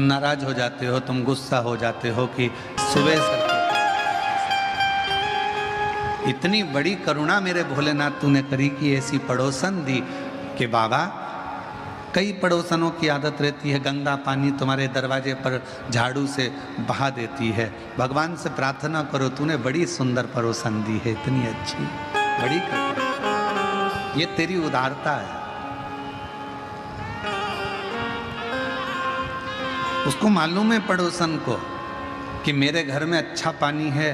नाराज हो जाते हो, तुम गुस्सा हो जाते हो कि सुबह सर इतनी बड़ी करुणा मेरे भोलेनाथ तूने करी कि ऐसी पड़ोसन दी कि बाबा, कई पड़ोसनों की आदत रहती है गंदा पानी तुम्हारे दरवाजे पर झाड़ू से बहा देती है। भगवान से प्रार्थना करो, तूने बड़ी सुंदर पड़ोसन दी है, इतनी अच्छी, बड़ी करुणा, ये तेरी उदारता है। उसको मालूम है पड़ोसन को कि मेरे घर में अच्छा पानी है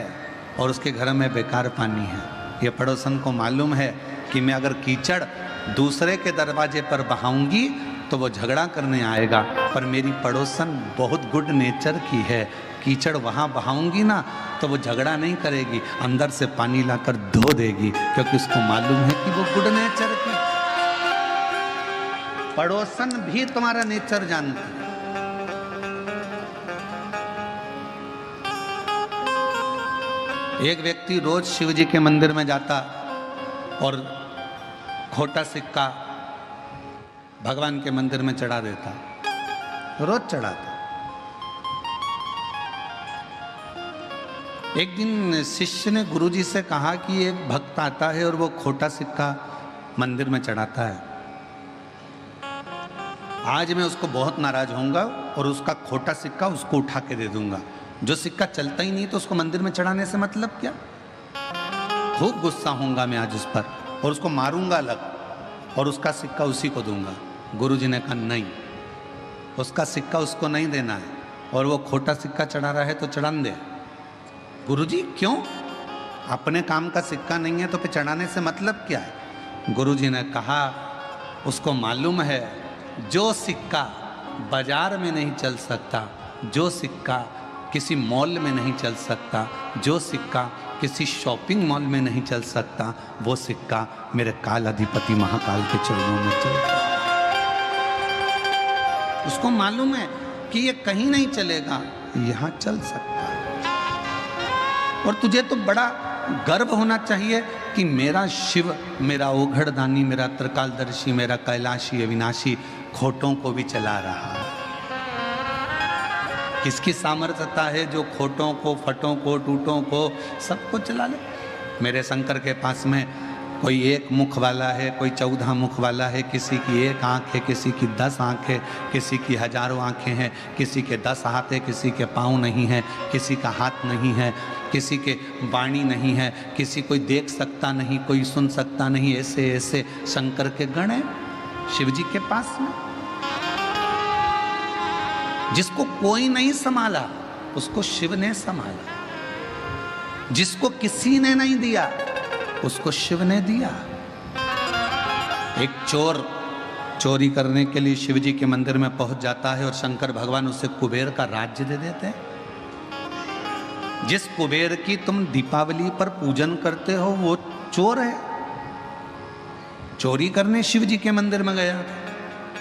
और उसके घर में बेकार पानी है। ये पड़ोसन को मालूम है कि मैं अगर कीचड़ दूसरे के दरवाजे पर बहाऊंगी तो वो झगड़ा करने आएगा, पर मेरी पड़ोसन बहुत गुड नेचर की है, कीचड़ वहाँ बहाऊंगी ना तो वो झगड़ा नहीं करेगी, अंदर से पानी लाकर धो देगी, क्योंकि उसको मालूम है कि वो गुड नेचर की। पड़ोसन भी तुम्हारा नेचर जानता है। एक व्यक्ति रोज शिव जी के मंदिर में जाता और खोटा सिक्का भगवान के मंदिर में चढ़ा देता, रोज चढ़ाता। एक दिन शिष्य ने गुरुजी से कहा कि एक भक्त आता है और वो खोटा सिक्का मंदिर में चढ़ाता है, आज मैं उसको बहुत नाराज होऊंगा और उसका खोटा सिक्का उसको उठा के दे दूंगा। जो सिक्का चलता ही नहीं तो उसको मंदिर में चढ़ाने से मतलब क्या। खूब गुस्सा होऊंगा मैं आज उस पर और उसको मारूंगा अलग और उसका सिक्का उसी को दूंगा। गुरुजी ने कहा नहीं, उसका सिक्का उसको नहीं देना है और वो खोटा सिक्का चढ़ा रहा है तो चढ़ान दे। गुरुजी क्यों? अपने काम का सिक्का नहीं है तो फिर चढ़ाने से मतलब क्या है? गुरुजी ने कहा उसको मालूम है जो सिक्का बाजार में नहीं चल सकता, जो सिक्का किसी मॉल में नहीं चल सकता, जो सिक्का किसी शॉपिंग मॉल में नहीं चल सकता, वो सिक्का मेरे काल अधिपति महाकाल के चरणों में चलता। उसको मालूम है कि ये कहीं नहीं चलेगा, यहां चल सकता है। और तुझे तो बड़ा गर्व होना चाहिए कि मेरा शिव, मेरा ओघड़दानी, मेरा त्रिकालदर्शी, मेरा कैलाशी अविनाशी खोटों को भी चला रहा है। किसकी सामर्थ्यता है जो खोटों को, फटों को, टूटों को सबको चला ले। मेरे शंकर के पास में कोई एक मुख वाला है, कोई 14 मुख वाला है, किसी की एक आंख है, किसी की 10 आंख है, किसी की हजारों आंखें हैं, किसी के 10 हाथ है, किसी के पाँव नहीं है, किसी का हाथ नहीं है, किसी के वाणी नहीं है, किसी कोई देख सकता नहीं, कोई सुन सकता नहीं। ऐसे ऐसे शंकर के गण हैं शिव जी के पास में। जिसको कोई नहीं संभाला उसको शिव ने संभाला, जिसको किसी ने नहीं दिया उसको शिव ने दिया। एक चोर चोरी करने के लिए शिव जी के मंदिर में पहुंच जाता है और शंकर भगवान उसे कुबेर का राज्य दे देते हैं। जिस कुबेर की तुम दीपावली पर पूजन करते हो वो चोर है। चोरी करने शिव जी के मंदिर में गया,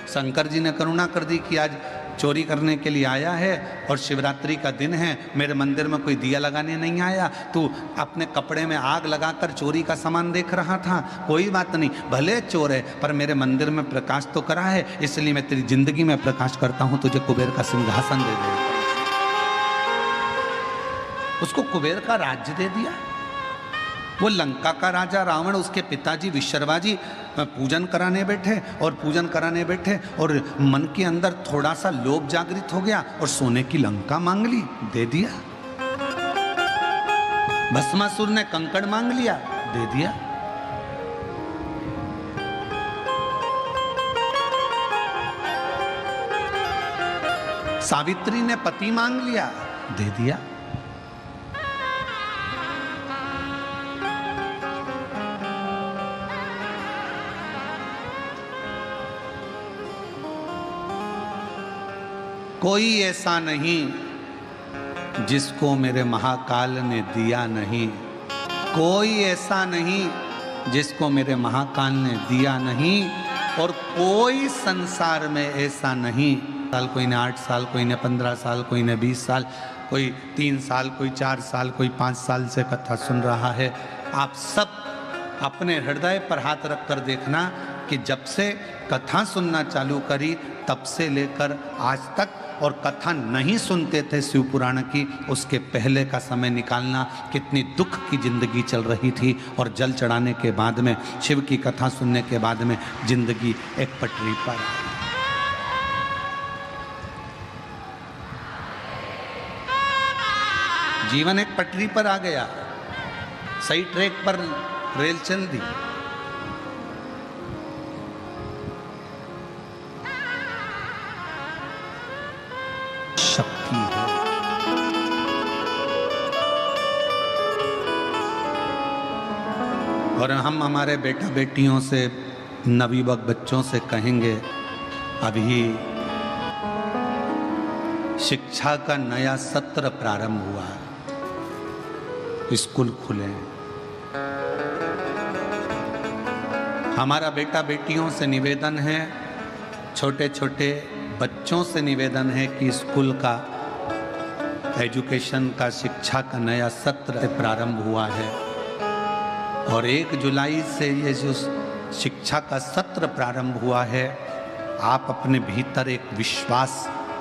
शंकर जी ने करुणा कर दी कि आज चोरी करने के लिए आया है और शिवरात्रि का दिन है, मेरे मंदिर में कोई दिया लगाने नहीं आया, तू अपने कपड़े में आग लगाकर चोरी का सामान देख रहा था, कोई बात नहीं, भले चोर है पर मेरे मंदिर में प्रकाश तो करा है, इसलिए मैं तेरी जिंदगी में प्रकाश करता हूं, तुझे कुबेर का सिंहासन दे दे। उसको कुबेर का राज्य दे दिया। वो लंका का राजा रावण, उसके पिताजी विश्रवा जी पूजन कराने बैठे और मन के अंदर थोड़ा सा लोभ जागृत हो गया और सोने की लंका मांग ली, दे दिया। भस्मासुर ने कंकड़ मांग लिया, दे दिया। सावित्री ने पति मांग लिया, दे दिया। कोई ऐसा नहीं जिसको मेरे महाकाल ने दिया नहीं, कोई ऐसा नहीं जिसको मेरे महाकाल ने दिया नहीं, और कोई संसार में ऐसा नहीं। साल कोई ने 8 साल, कोई ने 15 साल, कोई ने 20 साल, कोई 3 साल, कोई 4 साल, कोई 5 साल से कथा सुन रहा है। आप सब अपने हृदय पर हाथ रख कर देखना कि जब से कथा सुनना चालू करी तब से लेकर आज तक और कथा नहीं सुनते थे शिव पुराण की, उसके पहले का समय निकालना, कितनी दुख की जिंदगी चल रही थी और जल चढ़ाने के बाद में, शिव की कथा सुनने के बाद में जिंदगी एक पटरी पर। जीवन एक पटरी पर आ गया, सही ट्रैक पर रेल चल दी। शक्ति है। और हम हमारे बेटा बेटियों से, नवयुवक बच्चों से कहेंगे, अभी शिक्षा का नया सत्र प्रारंभ हुआ है, स्कूल खुले हैं। हमारा बेटा बेटियों से निवेदन है, छोटे छोटे बच्चों से निवेदन है कि स्कूल का, एजुकेशन का, शिक्षा का नया सत्र प्रारंभ हुआ है और 1 जुलाई से ये जो शिक्षा का सत्र प्रारंभ हुआ है, आप अपने भीतर एक विश्वास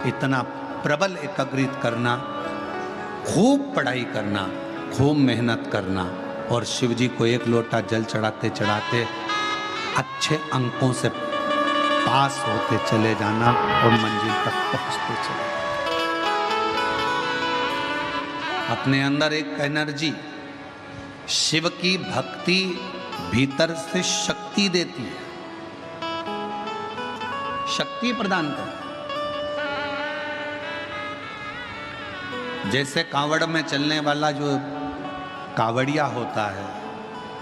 इतना प्रबल एकाग्रित करना, खूब पढ़ाई करना, खूब मेहनत करना और शिव जी को 1 लोटा जल चढ़ाते चढ़ाते अच्छे अंकों से पास होते चले जाना और मंजिल तक पहुंचते चले। अपने अंदर एक एनर्जी, शिव की भक्ति भीतर से शक्ति देती है, शक्ति प्रदान करती। जैसे कावड़ में चलने वाला जो कावड़िया होता है,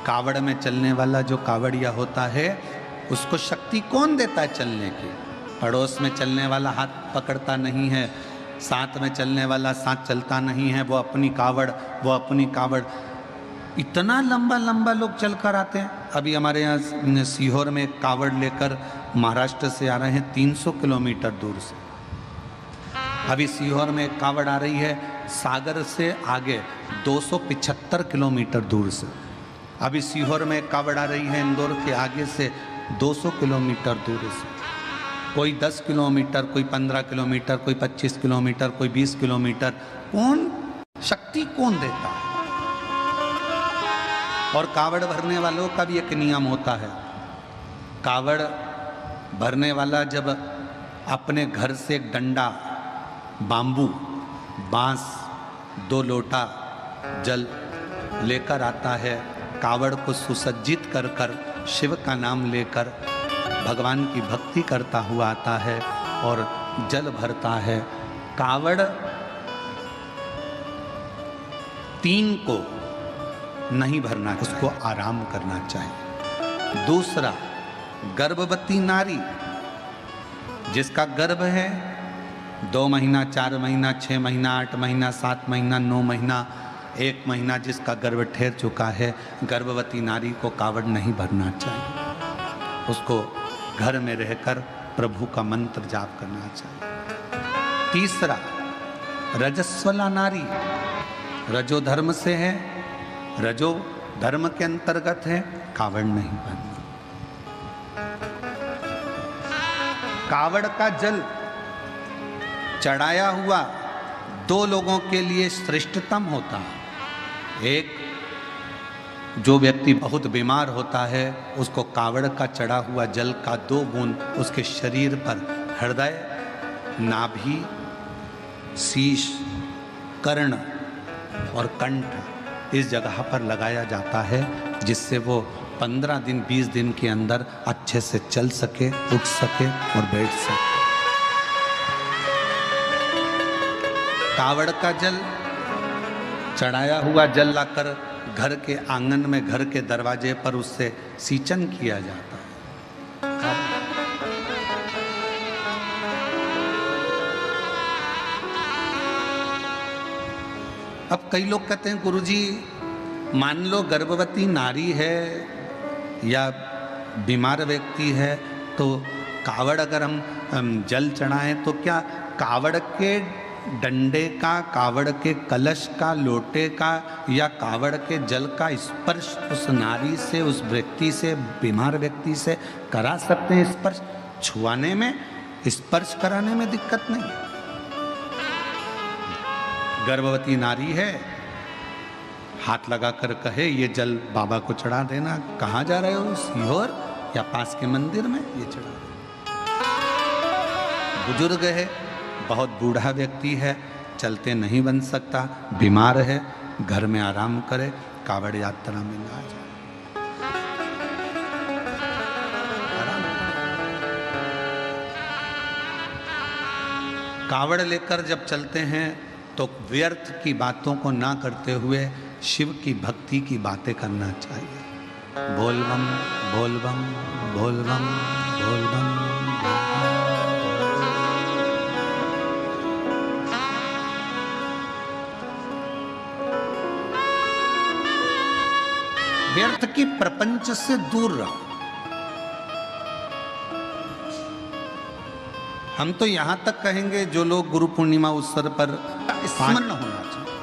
कावड़ में चलने वाला जो कावड़िया होता है, उसको शक्ति कौन देता है चलने की? पड़ोस में चलने वाला हाथ पकड़ता नहीं है, साथ में चलने वाला साथ चलता नहीं है, वो अपनी कावड़। इतना लंबा लंबा लोग चल कर आते हैं। अभी हमारे यहाँ सीहोर में एक कावड़ लेकर महाराष्ट्र से आ रहे हैं 300 किलोमीटर दूर से। अभी सीहोर में एक कावड़ आ रही है सागर से आगे 275 किलोमीटर दूर से। अभी सीहोर में एक कावड़ आ रही है इंदौर के आगे से 200 किलोमीटर दूर से। कोई 10 किलोमीटर, कोई 15 किलोमीटर, कोई 25 किलोमीटर, कोई 20 किलोमीटर। कौन शक्ति कौन देता है? और कावड़ भरने वालों का भी एक नियम होता है। कावड़ भरने वाला जब अपने घर से एक डंडा, बांबू, बांस, 2 लोटा जल लेकर आता है, कावड़ को सुसज्जित कर कर शिव का नाम लेकर भगवान की भक्ति करता हुआ आता है और जल भरता है। कावड़ 3 को नहीं भरना, उसको आराम करना चाहिए। दूसरा, गर्भवती नारी जिसका गर्भ है 2 महीना, 4 महीना, 6 महीना, 8 महीना, 7 महीना, 9 महीना, 1 महीना जिसका गर्भ ठहर चुका है, गर्भवती नारी को कावड़ नहीं भरना चाहिए। उसको घर में रहकर प्रभु का मंत्र जाप करना चाहिए। तीसरा, रजस्वला नारी, रजो धर्म से है, रजो धर्म के अंतर्गत है, कावड़ नहीं भरना। कावड़ का जल चढ़ाया हुआ 2 लोगों के लिए श्रेष्ठतम होता है। एक, जो व्यक्ति बहुत बीमार होता है, उसको कावड़ का चढ़ा हुआ जल का 2 बूंद उसके शरीर पर, हृदय, नाभि, शीश, कर्ण और कंठ, इस जगह पर लगाया जाता है, जिससे वो 15 दिन 20 दिन के अंदर अच्छे से चल सके, उठ सके और बैठ सके। कावड़ का जल, चढ़ाया हुआ जल लाकर घर के आंगन में, घर के दरवाजे पर उससे सींचन किया जाता है। अब कई लोग कहते हैं गुरुजी, मान लो गर्भवती नारी है या बीमार व्यक्ति है, तो कावड़ अगर हम जल चढ़ाएं तो क्या कावड़ के डंडे का, कावड़ के कलश का, लोटे का या कावड़ के जल का स्पर्श उस नारी से, उस व्यक्ति से, बीमार व्यक्ति से करा सकते हैं? स्पर्श छुआने में, स्पर्श कराने में दिक्कत नहीं। गर्भवती नारी है, हाथ लगाकर कहे ये जल बाबा को चढ़ा देना। कहाँ जा रहे हो? सीहोर या पास के मंदिर में ये चढ़ा देना। बुजुर्ग है, बहुत बूढ़ा व्यक्ति है, चलते नहीं बन सकता, बीमार है, घर में आराम करे, कावड़ यात्रा में ना जाए। कावड़ लेकर जब चलते हैं तो व्यर्थ की बातों को ना करते हुए शिव की भक्ति की बातें करना चाहिए। बोल बम बोल बम बोल बम बोल बम। व्यर्थ की प्रपंच से दूर रहो। हम तो यहां तक कहेंगे जो लोग गुरु पूर्णिमा अवसर पर स्मरण होना चाहिए।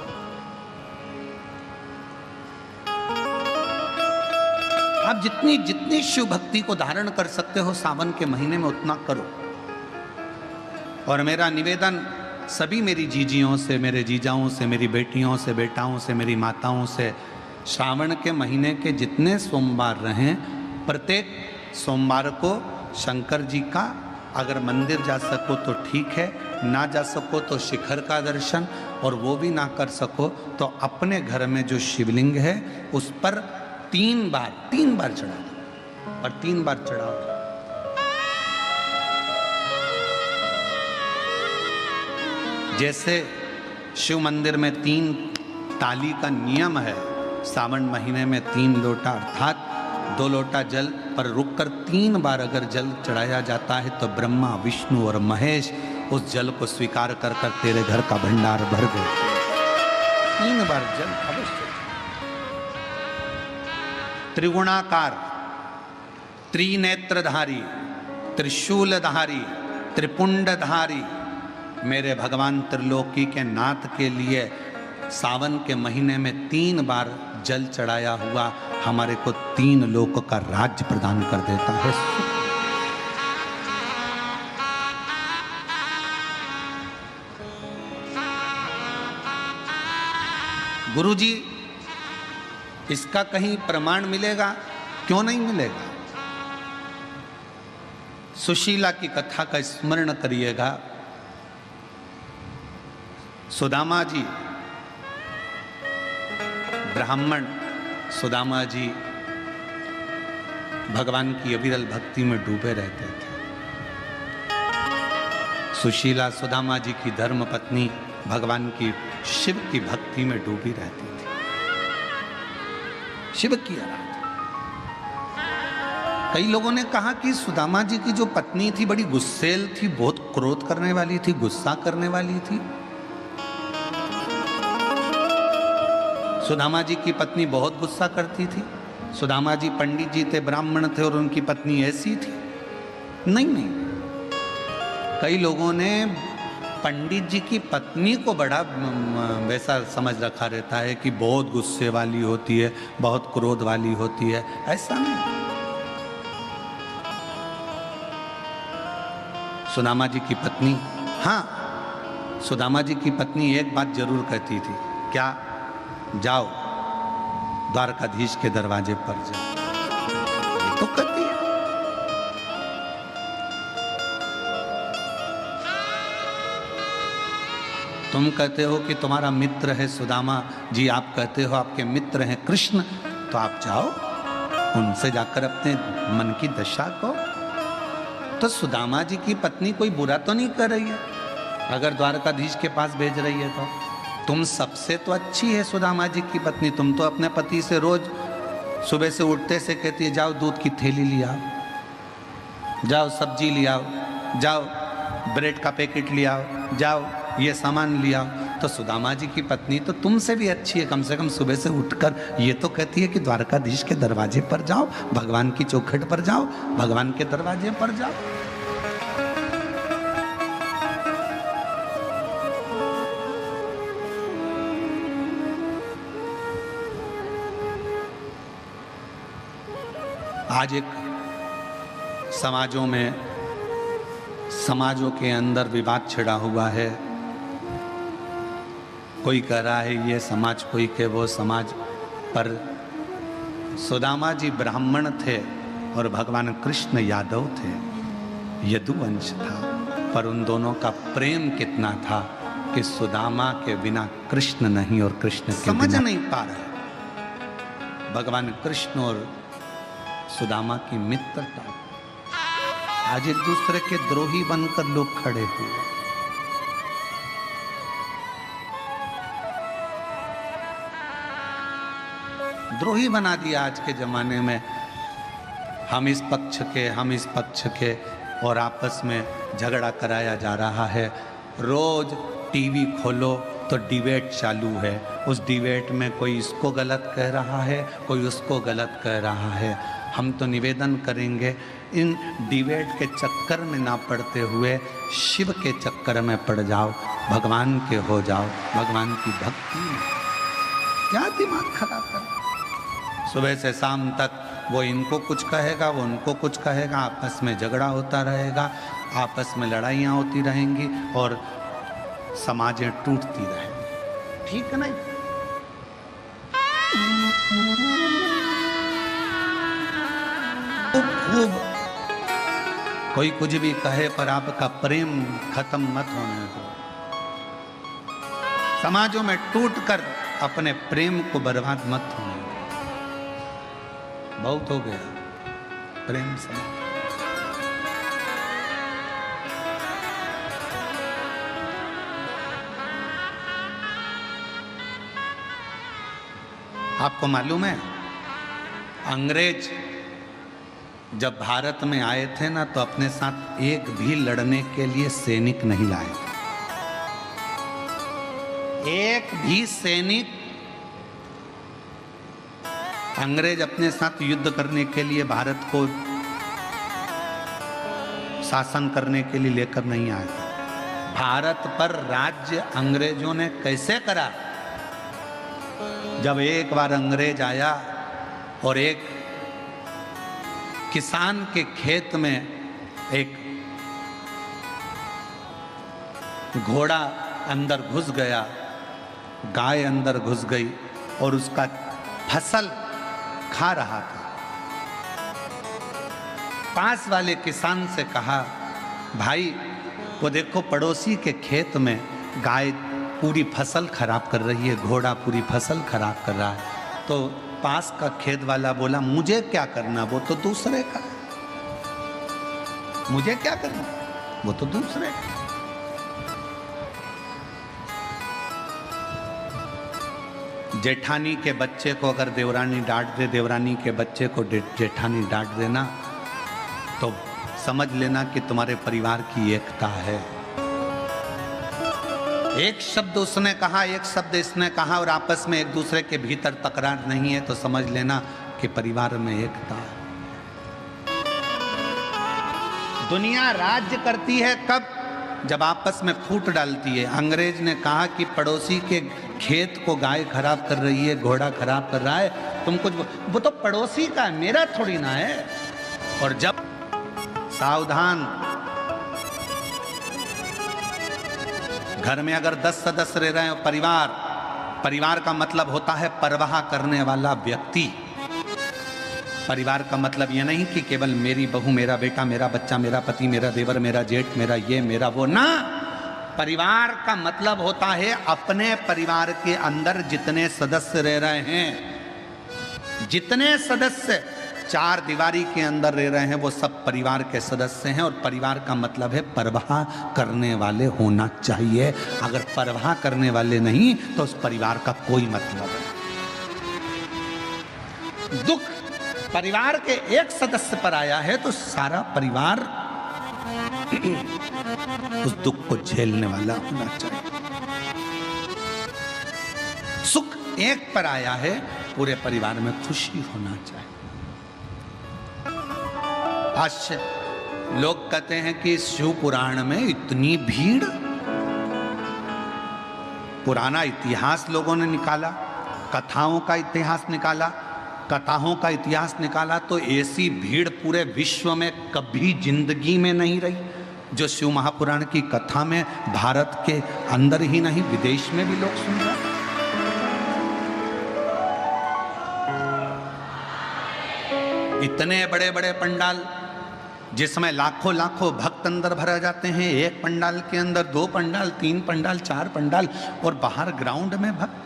आप जितनी जितनी शिव भक्ति को धारण कर सकते हो सावन के महीने में उतना करो। और मेरा निवेदन सभी मेरी जीजियों से, मेरे जीजाओं से, मेरी बेटियों से, बेटाओं से, मेरी माताओं से, श्रावण के महीने के जितने सोमवार रहें, प्रत्येक सोमवार को शंकर जी का अगर मंदिर जा सको तो ठीक है, ना जा सको तो शिखर का दर्शन, और वो भी ना कर सको तो अपने घर में जो शिवलिंग है उस पर तीन बार चढ़ा दो। और 3 बार चढ़ाओ। जैसे शिव मंदिर में 3 ताली का नियम है, सावन महीने में 3 लोटा अर्थात 2 लोटा जल पर रुककर 3 बार अगर जल चढ़ाया जाता है तो ब्रह्मा, विष्णु और महेश उस जल को स्वीकार कर कर तेरे घर का भंडार भर देते। 3 बार जल अवश्य। त्रिगुणाकार, त्रिनेत्रधारी, त्रिशूलधारी, त्रिपुंडधारी मेरे भगवान त्रिलोकी के नाथ के लिए सावन के महीने में 3 बार जल चढ़ाया हुआ हमारे को 3 लोक का राज्य प्रदान कर देता है। गुरुजी, इसका कहीं प्रमाण मिलेगा? क्यों नहीं मिलेगा? सुशीला की कथा का स्मरण करिएगा। सुदामा जी, ब्राह्मण सुदामा जी भगवान की अविरल भक्ति में डूबे रहते थे। सुशीला सुदामा जी की धर्म पत्नी भगवान की शिव की भक्ति में डूबी रहती थी, शिव की आराधना। कई लोगों ने कहा कि सुदामा जी की जो पत्नी थी बड़ी गुस्सेल थी, बहुत क्रोध करने वाली थी, गुस्सा करने वाली थी। सुदामा जी की पत्नी बहुत गुस्सा करती थी। सुदामा जी पंडित जी थे, ब्राह्मण थे और उनकी पत्नी ऐसी थी? नहीं। कई लोगों ने पंडित जी की पत्नी को बड़ा वैसा समझ रखा रहता है कि बहुत गुस्से वाली होती है, बहुत क्रोध वाली होती है। ऐसा नहीं। सुदामा जी की पत्नी, हाँ, सुदामा जी की पत्नी एक बात जरूर कहती थी। क्या? जाओ द्वारकाधीश के दरवाजे पर जाओ। ये तो कहती है। तुम कहते हो कि तुम्हारा मित्र है सुदामा जी, आप कहते हो आपके मित्र हैं कृष्ण, तो आप जाओ उनसे जाकर अपने मन की दशा को। तो सुदामा जी की पत्नी कोई बुरा तो नहीं कर रही है अगर द्वारकाधीश के पास भेज रही है तो। तुम सबसे तो अच्छी है सुदामा जी की पत्नी। तुम तो अपने पति से रोज सुबह से उठते से कहती है जाओ दूध की थैली ले आओ, जाओ सब्जी ले आओ, जाओ ब्रेड का पैकेट ले आओ, जाओ ये सामान ले आओ। तो सुदामा जी की पत्नी तो तुमसे भी अच्छी है, कम से कम सुबह से उठकर ये तो कहती है कि द्वारकाधीश के दरवाजे पर जाओ, भगवान की चौखट पर जाओ, भगवान के दरवाजे पर जाओ। आज एक समाजों के अंदर विवाद छिड़ा हुआ है कोई कह रहा है ये समाज, कोई के वो समाज, पर सुदामा जी ब्राह्मण थे और भगवान कृष्ण यादव थे, यदुवंश था, पर उन दोनों का प्रेम कितना था कि सुदामा के बिना कृष्ण नहीं और कृष्ण के समझ नहीं पा रहे। भगवान कृष्ण और सुदामा की मित्रता, आज एक दूसरे के द्रोही बनकर लोग खड़े हुए। द्रोही बना दिया आज के जमाने में, हम इस पक्ष के, हम इस पक्ष के, और आपस में झगड़ा कराया जा रहा है। रोज टीवी खोलो तो डिबेट चालू है, उस डिबेट में कोई इसको गलत कह रहा है, कोई उसको गलत कह रहा है। हम तो निवेदन करेंगे इन डिबेट के चक्कर में ना पड़ते हुए शिव के चक्कर में पड़ जाओ, भगवान के हो जाओ, भगवान की भक्ति में। क्या दिमाग खराब कर, सुबह से शाम तक वो इनको कुछ कहेगा, वो उनको कुछ कहेगा, आपस में झगड़ा होता रहेगा, आपस में लड़ाइयाँ होती रहेंगी और समाजें टूटती रहेंगी। ठीक है नहीं? खूब कोई कुछ भी कहे पर आपका प्रेम खत्म मत होने दो। समाजों में टूटकर अपने प्रेम को बर्बाद मत होने दो। बहुत हो गया प्रेम से। आपको मालूम है, अंग्रेज जब भारत में आए थे ना, तो अपने साथ एक भी लड़ने के लिए सैनिक नहीं लाए थे। एक भी सैनिक अंग्रेज अपने साथ युद्ध करने के लिए, भारत को शासन करने के लिए लेकर नहीं आए थे। भारत पर राज्य अंग्रेजों ने कैसे करा? जब एक बार अंग्रेज आया और एक किसान के खेत में एक घोड़ा अंदर घुस गया, गाय अंदर घुस गई और उसका फसल खा रहा था। पास वाले किसान से कहा, भाई वो देखो पड़ोसी के खेत में गाय पूरी फसल खराब कर रही है, घोड़ा पूरी फसल खराब कर रहा है। तो पास का खेत वाला बोला, मुझे क्या करना, वो तो दूसरे का, मुझे क्या करना, वो तो दूसरे का। जेठानी के बच्चे को अगर देवरानी डांट दे, देवरानी के बच्चे को जेठानी डांट देना, तो समझ लेना कि तुम्हारे परिवार की एकता है। एक शब्द उसने कहा, एक शब्द इसने कहा और आपस में एक दूसरे के भीतर तकरार नहीं है, तो समझ लेना कि परिवार में एकता है। दुनिया राज्य करती है कब? जब आपस में फूट डालती है। अंग्रेज ने कहा कि पड़ोसी के खेत को गाय खराब कर रही है, घोड़ा खराब कर रहा है, तुम कुछ, वो तो पड़ोसी का, मेरा थोड़ी ना है। और जब सावधान, घर में अगर 10 सदस्य रह रहे हो, परिवार का मतलब होता है परवाह करने वाला व्यक्ति। परिवार का मतलब ये नहीं कि केवल मेरी बहू, मेरा बेटा, मेरा बच्चा, मेरा पति, मेरा देवर, मेरा जेठ, मेरा ये, मेरा वो, ना। परिवार का मतलब होता है अपने परिवार के अंदर जितने सदस्य रह रहे हैं, जितने सदस्य चार दीवारी के अंदर रह रहे हैं, वो सब परिवार के सदस्य हैं। और परिवार का मतलब है परवाह करने वाले होना चाहिए। अगर परवाह करने वाले नहीं तो उस परिवार का कोई मतलब नहीं। दुख परिवार के एक सदस्य पर आया है तो सारा परिवार उस दुख को झेलने वाला होना चाहिए। सुख एक पर आया है, पूरे परिवार में खुशी होना चाहिए। आज लोग कहते हैं कि शिव पुराण में इतनी भीड़, पुराना इतिहास लोगों ने निकाला, कथाओं का इतिहास निकाला, कथाओं का इतिहास निकाला तो ऐसी भीड़ पूरे विश्व में कभी जिंदगी में नहीं रही। जो शिव महापुराण की कथा में भारत के अंदर ही नहीं विदेश में भी लोग सुन रहे हैं। इतने बड़े बड़े पंडाल जिसमें लाखों लाखों भक्त अंदर भरा जाते हैं, एक पंडाल के अंदर 2 पंडाल, 3 पंडाल, 4 पंडाल, और बाहर ग्राउंड में भक्त।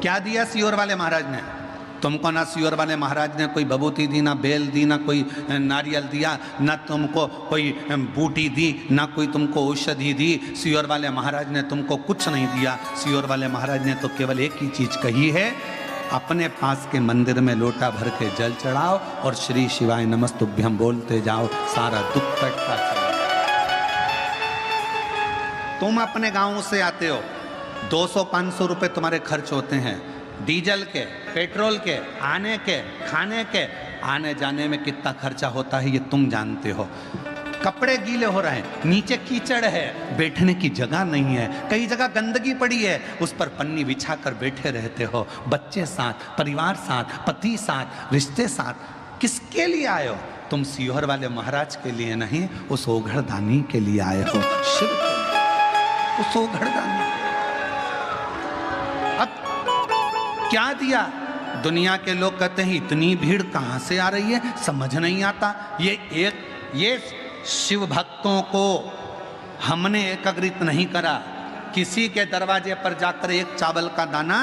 क्या दिया सियोर वाले महाराज ने तुमको? ना सियोर वाले महाराज ने कोई बबूती दी, ना बेल दी, ना कोई नारियल दिया, ना तुमको कोई बूटी दी, ना कोई तुमको औषधि दी। सियोर वाले महाराज ने तुमको कुछ नहीं दिया। सियोर वाले महाराज ने तो केवल एक ही चीज कही है, अपने पास के मंदिर में लोटा भर के जल चढ़ाओ और श्री शिवाय नमस्तुभ्यम बोलते जाओ, सारा दुख कटता चला। तुम अपने गांव से आते हो, 200-500 रुपए तुम्हारे खर्च होते हैं, डीजल के, पेट्रोल के, आने के, खाने के, आने जाने में कितना खर्चा होता है ये तुम जानते हो। कपड़े गीले हो रहे हैं, नीचे कीचड़ है, बैठने की जगह नहीं है, कई जगह गंदगी पड़ी है, उस पर पन्नी बिछाकर बैठे रहते हो। बच्चे साथ, परिवार साथ, पति साथ, रिश्ते साथ, किसके लिए आए हो? तुम सियोर वाले महाराज के लिए नहीं, उस ओघड़दानी के लिए आए हो, शिव के लिए, उस ओघड़दानी। अब क्या दिया? दुनिया के लोग कहते हैं इतनी भीड़ कहां से आ रही है, समझ नहीं आता। ये शिव भक्तों को हमने एकत्रित नहीं करा। किसी के दरवाजे पर जाकर एक चावल का दाना,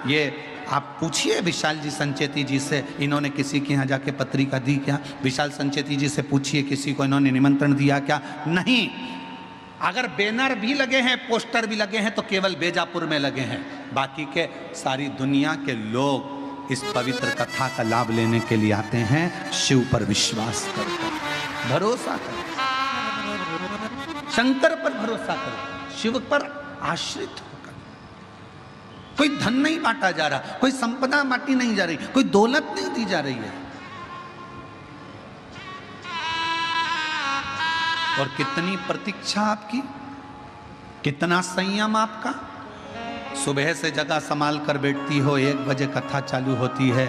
ये आप पूछिए विशाल जी संचेती जी से, इन्होंने किसी के यहाँ जाके पत्रिका दी क्या? विशाल संचेती जी से पूछिए किसी को इन्होंने निमंत्रण दिया क्या? नहीं। अगर बैनर भी लगे हैं, पोस्टर भी लगे हैं, तो केवल बेजापुर में लगे हैं। बाकी के सारी दुनिया के लोग इस पवित्र कथा का लाभ लेने के लिए आते हैं, शिव पर विश्वास करते हैं, भरोसा करो, शंकर पर भरोसा करो, शिव पर आश्रित होकर। कोई धन नहीं बांटा जा रहा, कोई संपदा बांटी नहीं जा रही, कोई दौलत नहीं दी जा रही है। और कितनी प्रतीक्षा आपकी, कितना संयम आपका। सुबह से जगह संभाल कर बैठती हो, 1 बजे कथा चालू होती है,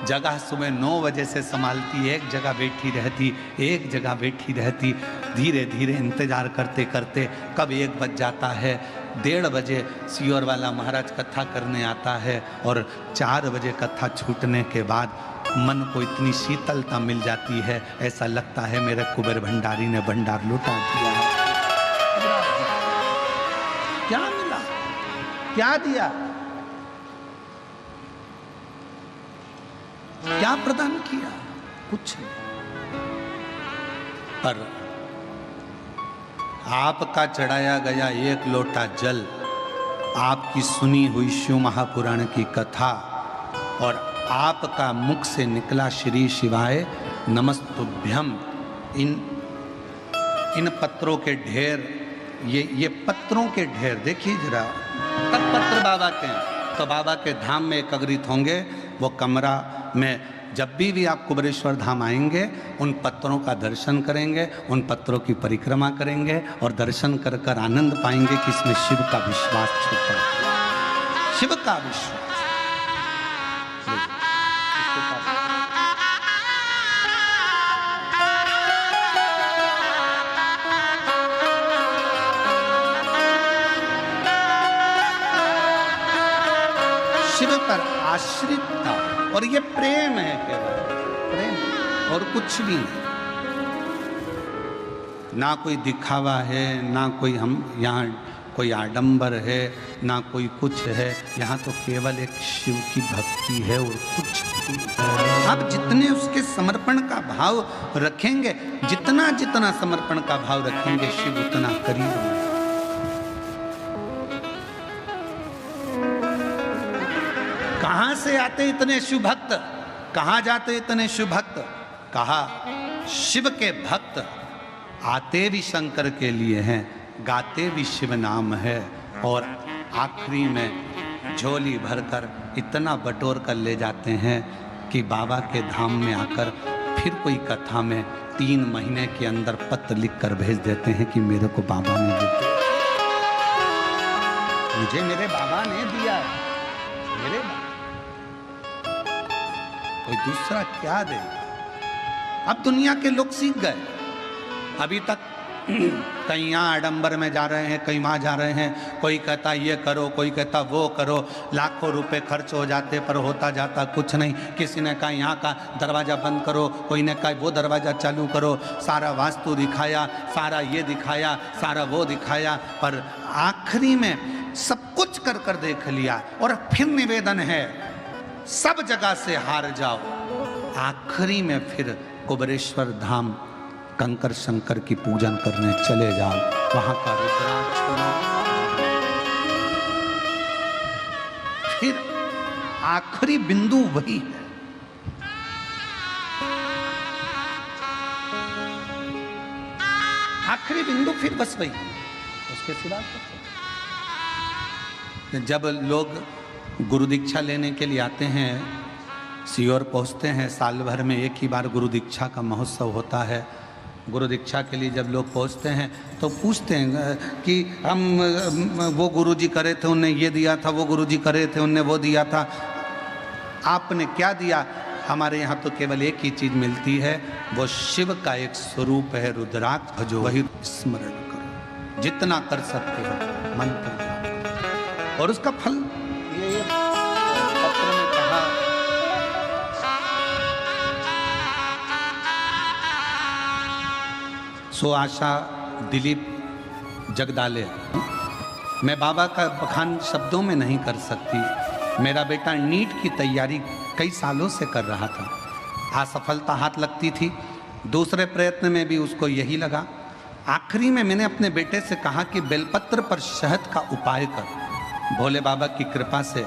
जगह सुबह 9 बजे से संभालती, एक जगह बैठी रहती, एक जगह बैठी रहती, धीरे धीरे इंतजार करते करते कब 1 बज जाता है। 1:30 बजे सियोर वाला महाराज कथा करने आता है, और 4 बजे कथा छूटने के बाद मन को इतनी शीतलता मिल जाती है, ऐसा लगता है मेरे कुबेर भंडारी ने भंडार लुटा दिया है। क्या मिला, क्या दिया, क्या प्रदान किया? कुछ नहीं। पर आपका चढ़ाया गया 1 लोटा जल, आपकी सुनी हुई शिव महापुराण की कथा, और आपका मुख से निकला श्री शिवाय नमस्तुभ्यम, इन पत्रों के ढेर, ये पत्रों के ढेर देखिए जरा। तब पत्र बाबा के, तो बाबा के धाम में एकत्रित होंगे। वो कमरा में जब भी आप कुबेरेश्वर धाम आएंगे, उन पत्रों का दर्शन करेंगे, उन पत्रों की परिक्रमा करेंगे, और दर्शन कर कर आनंद पाएंगे कि इसमें शिव का विश्वास छुपा है, शिव का विश्वास। शिव पर आश्रित था, और ये प्रेम है, केवल प्रेम और कुछ भी नहीं। ना कोई दिखावा है, ना कोई हम यहाँ कोई आडंबर है, ना कोई कुछ है। यहाँ तो केवल एक शिव की भक्ति है और कुछ नहीं। आप जितने उसके समर्पण का भाव रखेंगे, जितना जितना समर्पण का भाव रखेंगे, शिव उतना करीब होगा। कहां से आते इतने शिव भक्त, कहां जाते इतने शिव भक्त? कहा शिव के भक्त आते भी शंकर के लिए हैं, गाते भी शिव नाम है, और आखिरी में झोली भरकर इतना बटोर कर ले जाते हैं कि बाबा के धाम में आकर फिर कोई कथा में 3 महीने के अंदर पत्र लिख कर भेज देते हैं कि मेरे को बाबा ने दिया, मुझे मेरे बाबा ने दिया, मेरे कोई दूसरा क्या दे? अब दुनिया के लोग सीख गए। अभी तक कहीं यहाँ आडंबर में जा रहे हैं, कहीं वहाँ जा रहे हैं, कोई कहता ये करो, कोई कहता वो करो, लाखों रुपए खर्च हो जाते पर होता जाता कुछ नहीं। किसी ने कहा यहाँ का दरवाज़ा बंद करो, कोई ने कहा वो दरवाज़ा चालू करो, सारा वास्तु दिखाया, सारा ये दिखाया, सारा वो दिखाया, पर आखिरी में सब कुछ कर कर देख लिया और फिर निवेदन है सब जगह से हार जाओ, आखिरी में फिर कुबेरेश्वर धाम कंकर शंकर की पूजन करने चले जाओ, वहां का रुद्राक्ष लो। फिर आखिरी बिंदु वही है। आखिरी बिंदु फिर बस वही, उसके सिवा जब लोग गुरु दीक्षा लेने के लिए आते हैं, सीहोर पहुंचते हैं, साल भर में एक ही बार गुरु दीक्षा का महोत्सव होता है। गुरु दीक्षा के लिए जब लोग पहुंचते हैं तो पूछते हैं कि हम वो गुरुजी करे थे उनने ये दिया था, वो गुरुजी करे थे उनने वो दिया था, आपने क्या दिया? हमारे यहाँ तो केवल एक ही चीज़ मिलती है, वो शिव का एक स्वरूप है रुद्राक्ष, जो वही स्मरण करो, जितना कर सकते हो मंत्र जाप, और उसका फल ये पत्र में कहा सो आशा दिलीप जगदाले। मैं बाबा का बखान शब्दों में नहीं कर सकती। मेरा बेटा नीट की तैयारी कई सालों से कर रहा था, असफलता हाथ लगती थी, दूसरे प्रयत्न में भी उसको यही लगा। आखिरी में मैंने अपने बेटे से कहा कि बेलपत्र पर शहद का उपाय कर, भोले बाबा की कृपा से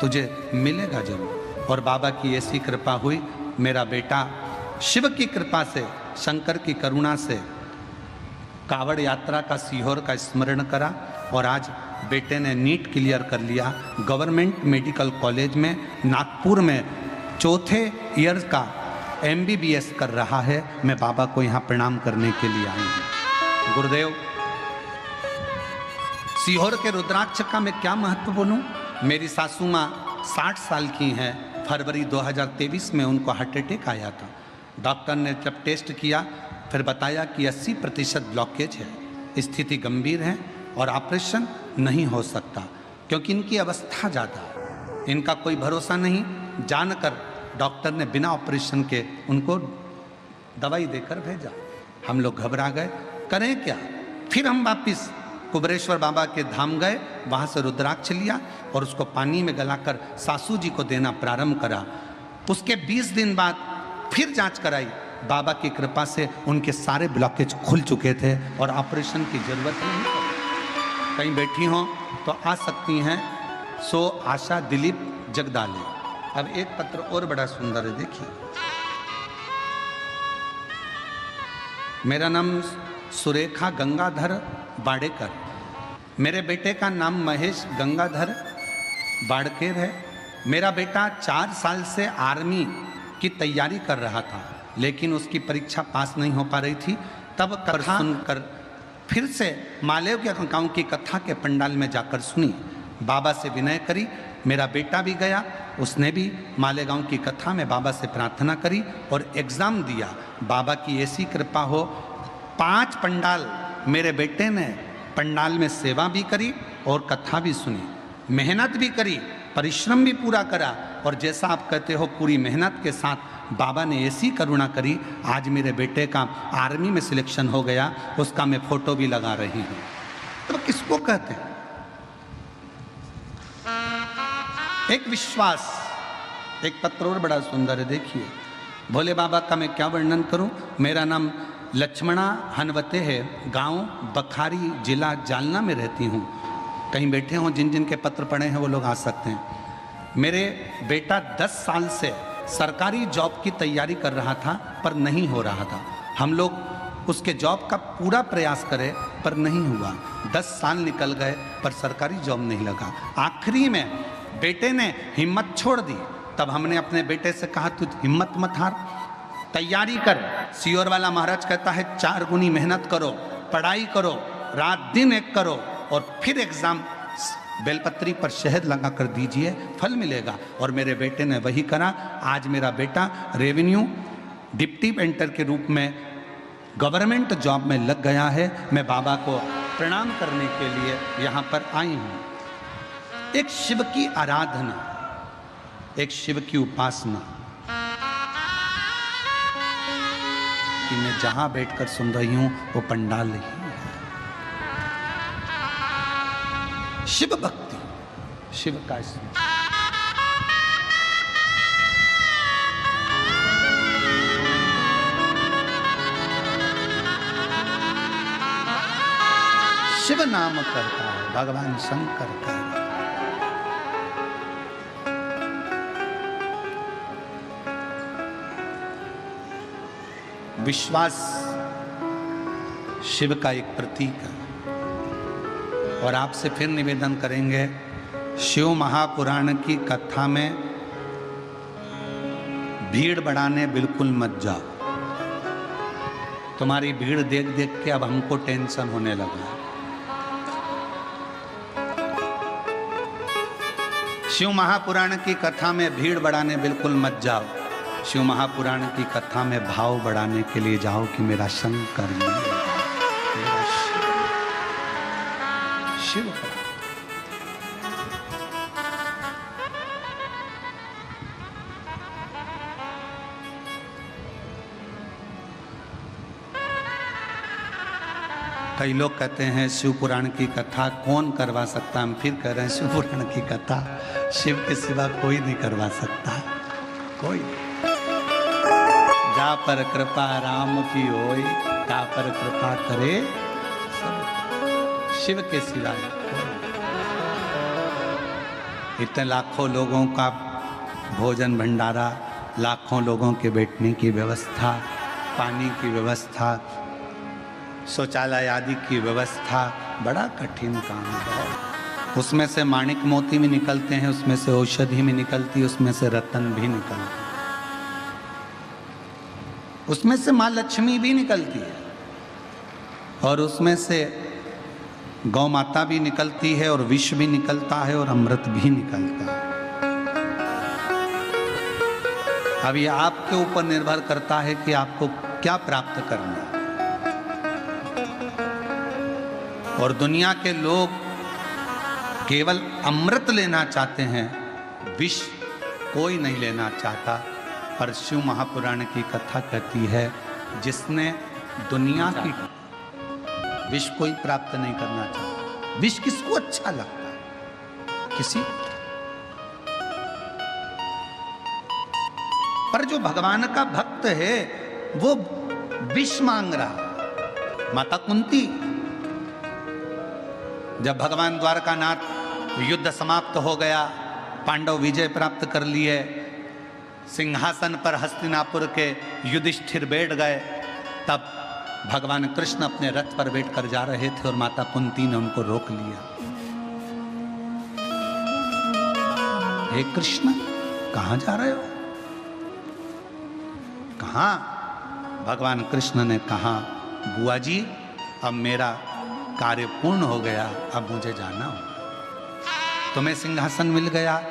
तुझे मिलेगा जरूर। और बाबा की ऐसी कृपा हुई, मेरा बेटा शिव की कृपा से, शंकर की करुणा से कावड़ यात्रा का सीहोर का स्मरण करा, और आज बेटे ने नीट क्लियर कर लिया। गवर्नमेंट मेडिकल कॉलेज में नागपुर में चौथे ईयर का MBBS कर रहा है। मैं बाबा को यहाँ प्रणाम करने के लिए आई हूँ। गुरुदेव, सीहोर के रुद्राक्ष का मैं क्या महत्व बोलूं? मेरी सासू माँ 60 साल की हैं, फरवरी 2023 में उनको हार्ट अटैक आया था। डॉक्टर ने जब टेस्ट किया फिर बताया कि 80% ब्लॉकेज है, स्थिति गंभीर है और ऑपरेशन नहीं हो सकता, क्योंकि इनकी अवस्था ज़्यादा है, इनका कोई भरोसा नहीं। जानकर डॉक्टर ने बिना ऑपरेशन के उनको दवाई देकर भेजा। हम लोग घबरा गए, करें क्या? फिर हम वापिस कुबेरेश्वर बाबा के धाम गए, वहाँ से रुद्राक्ष लिया और उसको पानी में गलाकर सासू जी को देना प्रारंभ करा। उसके 20 दिन बाद फिर जांच कराई, बाबा की कृपा से उनके सारे ब्लॉकेज खुल चुके थे और ऑपरेशन की जरूरत नहीं पड़ी। कहीं बैठी हों तो आ सकती हैं। सो आशा दिलीप जगदाले। अब एक पत्र और बड़ा सुंदर है, देखिए। मेरा नाम सुरेखा गंगाधर बाड़ेकर, मेरे बेटे का नाम महेश गंगाधर बाड़केर है। मेरा बेटा 4 साल से आर्मी की तैयारी कर रहा था, लेकिन उसकी परीक्षा पास नहीं हो पा रही थी। तब कथा सुनकर फिर से मालेव के गांव की कथा के पंडाल में जाकर सुनी, बाबा से विनय करी। मेरा बेटा भी गया, उसने भी मालेगांव की कथा में बाबा से प्रार्थना करी और एग्ज़ाम दिया। बाबा की ऐसी कृपा हो, 5 पंडाल मेरे बेटे ने पंडाल में सेवा भी करी और कथा भी सुनी, मेहनत भी करी, परिश्रम भी पूरा करा। और जैसा आप कहते हो, पूरी मेहनत के साथ बाबा ने ऐसी करुणा करी, आज मेरे बेटे का आर्मी में सिलेक्शन हो गया। उसका मैं फोटो भी लगा रही हूँ। तो किसको कहते हैं? एक विश्वास। एक पत्र और बड़ा सुंदर है, देखिए। भोले बाबा का मैं क्या वर्णन करूं। मेरा नाम लक्ष्मणा हनवते है, गांव बखारी, जिला जालना में रहती हूं। कहीं बैठे हों, जिन जिन के पत्र पढ़े हैं वो लोग आ सकते हैं। मेरे बेटा 10 साल से सरकारी जॉब की तैयारी कर रहा था, पर नहीं हो रहा था। हम लोग उसके जॉब का पूरा प्रयास करे, पर नहीं हुआ। 10 साल निकल गए, पर सरकारी जॉब नहीं लगा। आखिरी में बेटे ने हिम्मत छोड़ दी। तब हमने अपने बेटे से कहा, तू हिम्मत मत हार, तैयारी कर। सीहोर वाला महाराज कहता है 4 गुनी मेहनत करो, पढ़ाई करो, रात दिन एक करो और फिर एग्जाम बेलपत्री पर शहद लगा कर दीजिए, फल मिलेगा। और मेरे बेटे ने वही करा। आज मेरा बेटा रेवेन्यू डिप्टी पेंटर के रूप में गवर्नमेंट जॉब में लग गया है। मैं बाबा को प्रणाम करने के लिए यहाँ पर आई हूँ। एक शिव की आराधना, एक शिव की उपासना कि मैं जहां बैठकर सुन रही हूं वो पंडाल ही है। शिव भक्ति, शिव का स्मरण। शिव नाम करता है भगवान शंकर का। विश्वास शिव का एक प्रतीक है। और आपसे फिर निवेदन करेंगे, शिव महापुराण की कथा में भीड़ बढ़ाने बिल्कुल मत जाओ। तुम्हारी भीड़ देख देख के अब हमको टेंशन होने लगा। शिव महापुराण की कथा में भीड़ बढ़ाने बिल्कुल मत जाओ। शिव महापुराण की कथा में भाव बढ़ाने के लिए जाओ कि मेरा शंकर मेरा शिव। कई लोग कहते हैं शिव पुराण की कथा कौन करवा सकता। हम फिर कह रहे हैं, शिव पुराण की कथा शिव के सिवा कोई नहीं करवा सकता, कोई। जा पर कृपा राम की होई, जा पर कृपा करे सब, शिव के सिवा। इतने लाखों लोगों का भोजन भंडारा, लाखों लोगों के बैठने की व्यवस्था, पानी की व्यवस्था, शौचालय आदि की व्यवस्था, बड़ा कठिन काम है। उसमें से माणिक मोती भी निकलते हैं, उसमें से औषधि भी निकलती है, उसमें से रतन भी निकलते हैं, उसमें से माँ लक्ष्मी भी निकलती है, और उसमें से गौ माता भी निकलती है, और विष भी निकलता है, और अमृत भी निकलता है। अब ये आपके ऊपर निर्भर करता है कि आपको क्या प्राप्त करना है। और दुनिया के लोग केवल अमृत लेना चाहते हैं, विष कोई नहीं लेना चाहता। पर शिव महापुराण की कथा कहती है, जिसने दुनिया की विष कोई प्राप्त नहीं करना चाहता। विष किसको अच्छा लगता है? किसी। पर जो भगवान का भक्त है वो विष मांग रहा। माता कुंती, जब भगवान द्वारकानाथ युद्ध समाप्त हो गया, पांडव विजय प्राप्त कर लिए, सिंहासन पर हस्तिनापुर के युधिष्ठिर बैठ गए, तब भगवान कृष्ण अपने रथ पर बैठकर जा रहे थे और माता कुंती ने उनको रोक लिया। हे कृष्ण, कहां जा रहे हो? कहां? भगवान कृष्ण ने कहा, बुआ जी अब मेरा कार्य पूर्ण हो गया, अब मुझे जाना हो। तुम्हें सिंहासन मिल गया,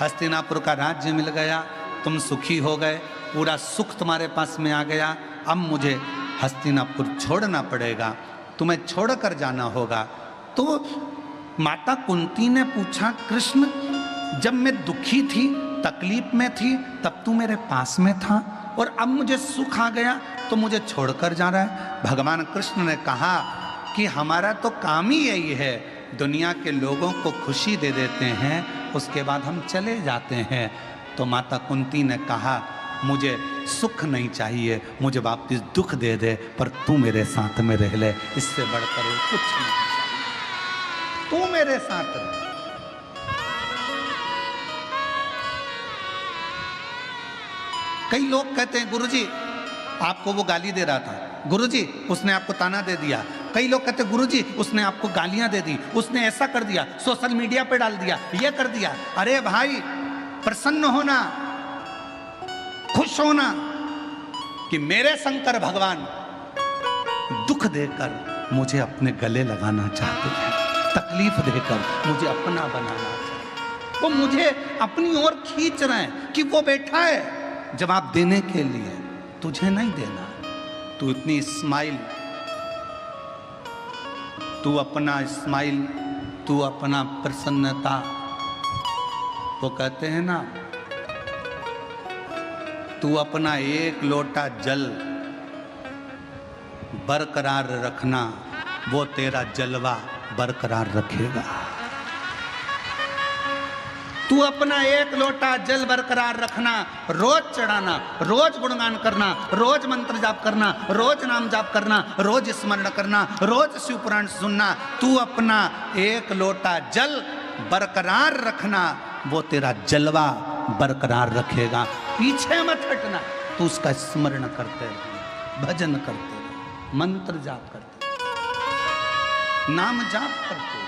हस्तिनापुर का राज्य मिल गया, तुम सुखी हो गए, पूरा सुख तुम्हारे पास में आ गया। अब मुझे हस्तिनापुर छोड़ना पड़ेगा, तुम्हें छोड़कर जाना होगा। तो माता कुंती ने पूछा, कृष्ण जब मैं दुखी थी, तकलीफ में थी, तब तू मेरे पास में था, और अब मुझे सुख आ गया तो मुझे छोड़कर जा रहा है। भगवान कृष्ण ने कहा कि हमारा तो काम ही यही है, दुनिया के लोगों को खुशी दे देते हैं, उसके बाद हम चले जाते हैं। तो माता कुंती ने कहा, मुझे सुख नहीं चाहिए, मुझे वापस दुख दे दे, पर तू मेरे साथ में रह ले, इससे बढ़कर कुछ नहीं चाहिए, तू मेरे साथ रह। कई लोग कहते हैं, गुरुजी आपको वो गाली दे रहा था, गुरुजी उसने आपको ताना दे दिया। कई लोग कहते हैं, गुरुजी उसने आपको गालियां दे दी, उसने ऐसा कर दिया, सोशल मीडिया पे डाल दिया, ये कर दिया। अरे भाई, प्रसन्न होना, खुश होना कि मेरे शंकर भगवान दुख देकर मुझे अपने गले लगाना चाहते हैं, तकलीफ देकर मुझे अपना बनाना चाहते हैं। वो मुझे अपनी ओर खींच रहे हैं कि वो बैठा है जवाब देने के लिए। तुझे नहीं देना। तू इतनी स्माइल, तू अपना स्माइल, तू अपना प्रसन्नता, वो कहते हैं ना, तू अपना एक लोटा जल बरकरार रखना, वो तेरा जलवा बरकरार रखेगा। तू अपना एक लोटा जल बरकरार रखना, रोज चढ़ाना, रोज गुणगान करना, रोज मंत्र जाप करना, रोज नाम जाप करना, रोज स्मरण करना, रोज शिव पुराण सुनना। तू अपना एक लोटा जल बरकरार रखना, वो तेरा जलवा बरकरार रखेगा। पीछे मत हटना, तू उसका स्मरण करते रहे, भजन करते रहे, मंत्र जाप करते रहे, नाम जाप करते रहे,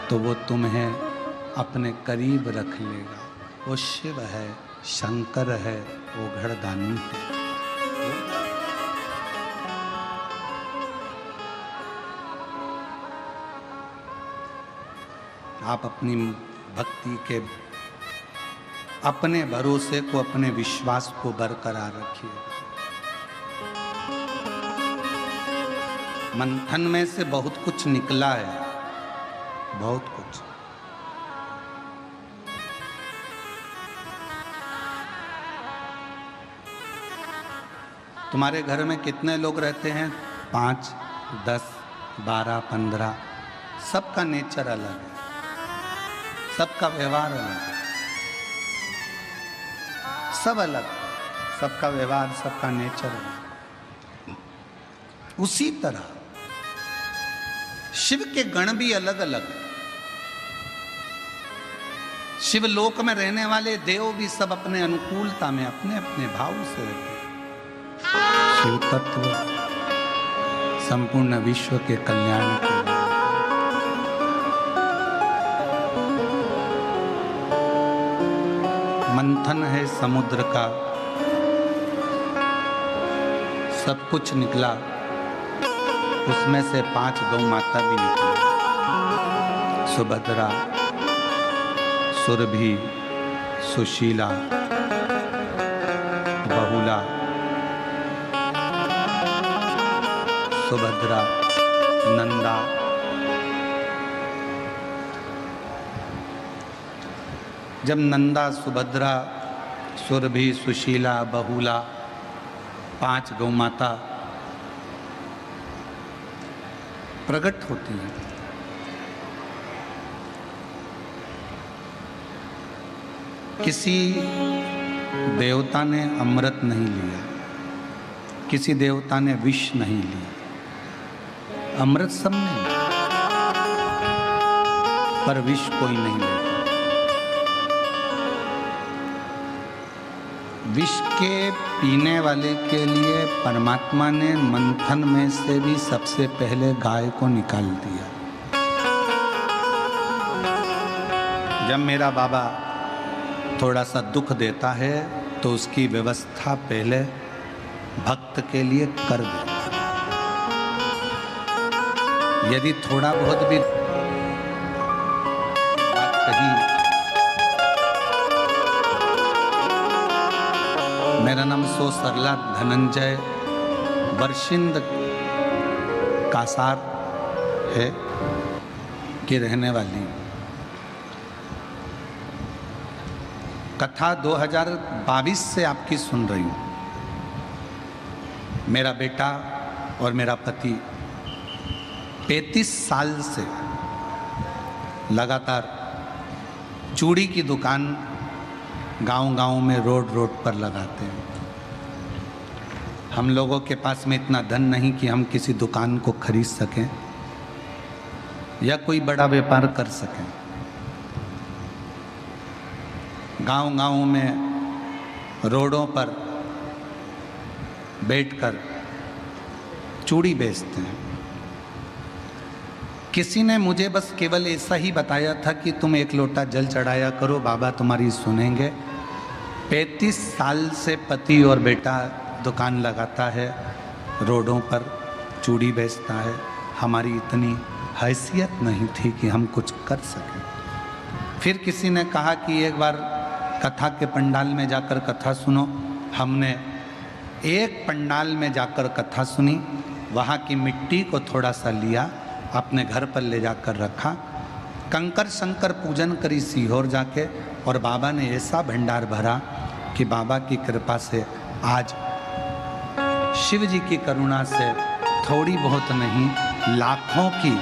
तो वो तुम्हें अपने करीब रख लेगा। वो शिव है, शंकर है, वो घड़दानी है। आप अपनी भक्ति के अपने भरोसे को, अपने विश्वास को बरकरार रखिए। मंथन में से बहुत कुछ निकला है, बहुत कुछ। तुम्हारे घर में कितने लोग रहते हैं? 5, 10, 12, 15। सबका नेचर अलग है, सबका व्यवहार अलग है, सब अलग, सबका व्यवहार, सबका नेचर अलग। उसी तरह शिव के गण भी अलग अलग। शिवलोक में रहने वाले देव भी सब अपने अनुकूलता में, अपने अपने भाव से रहते हैं। शिव तत्व संपूर्ण विश्व के कल्याण के लिए। मंथन है समुद्र का, सब कुछ निकला, उसमें से 5 गौ माता भी निकली। सुभद्रा, सुरभि, सुशीला, बहुला, सुभद्रा, नंदा। जब नंदा, सुभद्रा, सुरभि, सुशीला, बहुला, 5 गौ माता प्रकट होती हैं, किसी देवता ने अमृत नहीं लिया, किसी देवता ने विष नहीं लिया। अमृत सबने लिया, पर विष कोई नहीं लेता। विष के पीने वाले के लिए परमात्मा ने मंथन में से भी सबसे पहले गाय को निकाल दिया। जब मेरा बाबा थोड़ा सा दुख देता है तो उसकी व्यवस्था पहले भक्त के लिए कर देता है। यदि थोड़ा बहुत भी बात कही, मेरा नाम सो सरला धनंजय वर्षिंद कासार है की रहने वाली। कथा 2022 से आपकी सुन रही हूँ। मेरा बेटा और मेरा पति 35 साल से लगातार चूड़ी की दुकान गांव-गांव में, रोड पर लगाते हैं। हम लोगों के पास में इतना धन नहीं कि हम किसी दुकान को खरीद सकें या कोई बड़ा व्यापार कर सकें। गांव-गांव में, रोडों पर बैठकर चूड़ी बेचते हैं। किसी ने मुझे बस केवल ऐसा ही बताया था कि तुम 1 लोटा जल चढ़ाया करो, बाबा तुम्हारी सुनेंगे। 35 साल से पति और बेटा दुकान लगाता है, रोडों पर चूड़ी बेचता है। हमारी इतनी हैसियत नहीं थी कि हम कुछ कर सकें। फिर किसी ने कहा कि एक बार कथा के पंडाल में जाकर कथा सुनो। हमने एक पंडाल में जाकर कथा सुनी, वहाँ की मिट्टी को थोड़ा सा लिया, अपने घर पर ले जाकर रखा, कंकर शंकर पूजन करी सीहोर जाके, और बाबा ने ऐसा भंडार भरा कि बाबा की कृपा से आज शिव जी की करुणा से थोड़ी बहुत नहीं, लाखों की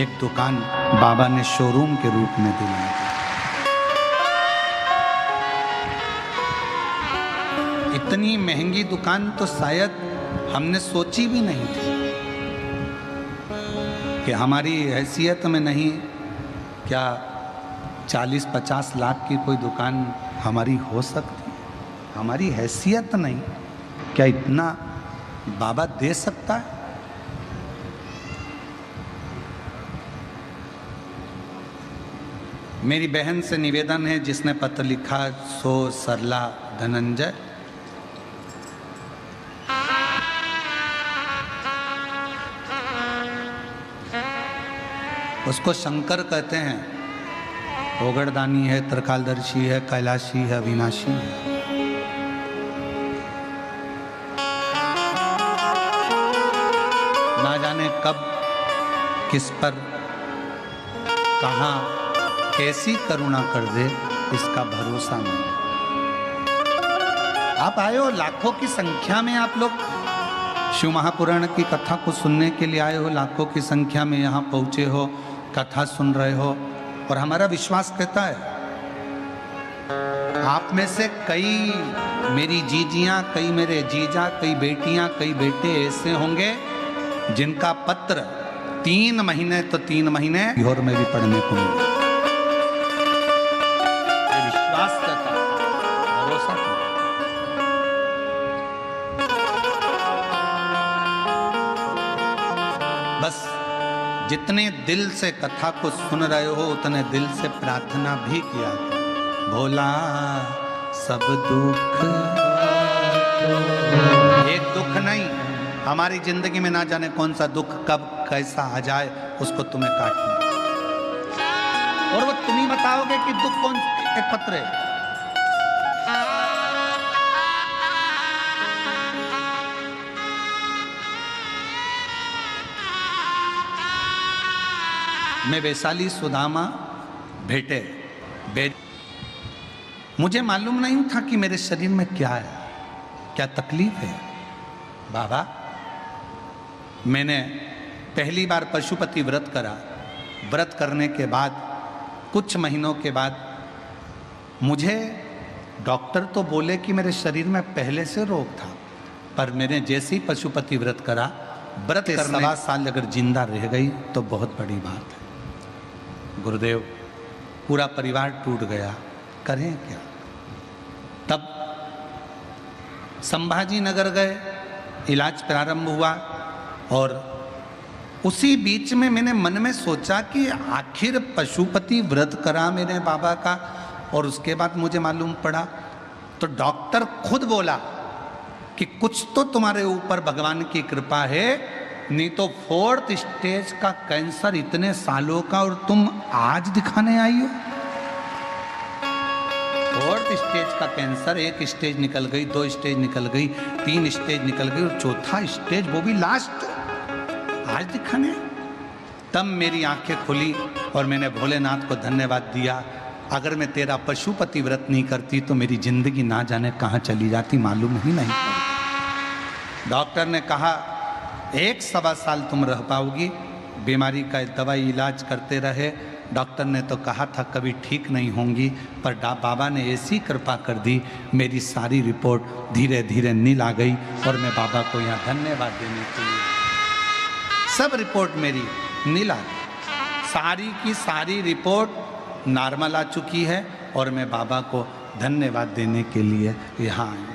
एक दुकान बाबा ने शोरूम के रूप में दिलाई। इतनी महंगी दुकान तो शायद हमने सोची भी नहीं थी कि हमारी हैसियत में नहीं, क्या 40-50 लाख की कोई दुकान हमारी हो सकती, हमारी हैसियत नहीं, क्या इतना बाबा दे सकता है। मेरी बहन से निवेदन है, जिसने पत्र लिखा, सो सरला धनंजय, उसको शंकर कहते हैं, ओगड़दानी है, त्रिकालदर्शी है, कैलाशी है, अविनाशी है। ना जाने कब किस पर कहां कैसी करुणा कर दे, इसका भरोसा नहीं। आप आए हो लाखों की संख्या में, आप लोग शिव महापुराण की कथा को सुनने के लिए आए हो, लाखों की संख्या में यहाँ पहुँचे हो, कथा सुन रहे हो, और हमारा विश्वास कहता है आप में से कई मेरी जीजियाँ, कई मेरे जीजा, कई बेटियाँ, कई बेटे ऐसे होंगे जिनका पत्र 3 महीने तो 3 महीने सीहोर में भी पढ़ने को मिले। विश्वास करता, भरोसा करता। बस जितने दिल से कथा को सुन रहे हो, उतने दिल से प्रार्थना भी किया, भोला सब दुख, एक दुख नहीं, हमारी जिंदगी में ना जाने कौन सा दुख कब कैसा आ जाए, उसको तुम्हें काटना, और वो तुम ही बताओगे कि दुख कौन एक पत्र है। मैं वैशाली सुदामा भेटे, मुझे मालूम नहीं था कि मेरे शरीर में क्या है, क्या तकलीफ है। बाबा, मैंने पहली बार पशुपति व्रत करा। व्रत करने के बाद कुछ महीनों के बाद मुझे डॉक्टर तो बोले कि मेरे शरीर में पहले से रोग था, पर मैंने जैसे ही पशुपति व्रत करा, व्रत करने 7 साल अगर जिंदा रह गई तो बहुत बड़ी बात है। गुरुदेव, पूरा परिवार टूट गया, करें क्या। तब संभाजी नगर गए, इलाज प्रारंभ हुआ, और उसी बीच में मैंने मन में सोचा कि आखिर पशुपति व्रत करा मैंने बाबा का, और उसके बाद मुझे मालूम पड़ा, तो डॉक्टर खुद बोला कि कुछ तो तुम्हारे ऊपर भगवान की कृपा है, नहीं तो 4th स्टेज का कैंसर इतने सालों का, और तुम आज दिखाने आई हो। 4th स्टेज का कैंसर, 1 स्टेज निकल गई, 2 स्टेज निकल गई, 3 स्टेज निकल गई, और 4था स्टेज वो भी लास्ट आज दिखाने। तब मेरी आंखें खुली और मैंने भोलेनाथ को धन्यवाद दिया। अगर मैं तेरा पशुपति व्रत नहीं करती तो मेरी जिंदगी ना जाने कहाँ चली जाती, मालूम ही नहीं पड़ता। डॉक्टर ने कहा 1-1.25 साल तुम रह पाओगी, बीमारी का दवाई इलाज करते रहे। डॉक्टर ने तो कहा था कभी ठीक नहीं होंगी, पर बाबा ने ऐसी कृपा कर दी, मेरी सारी रिपोर्ट धीरे धीरे नील आ गई, और मैं बाबा को यहाँ धन्यवाद देने के लिए, सब रिपोर्ट मेरी नील आ गई, सारी की सारी रिपोर्ट नॉर्मल आ चुकी है, और मैं बाबा को धन्यवाद देने के लिए यहाँ आया।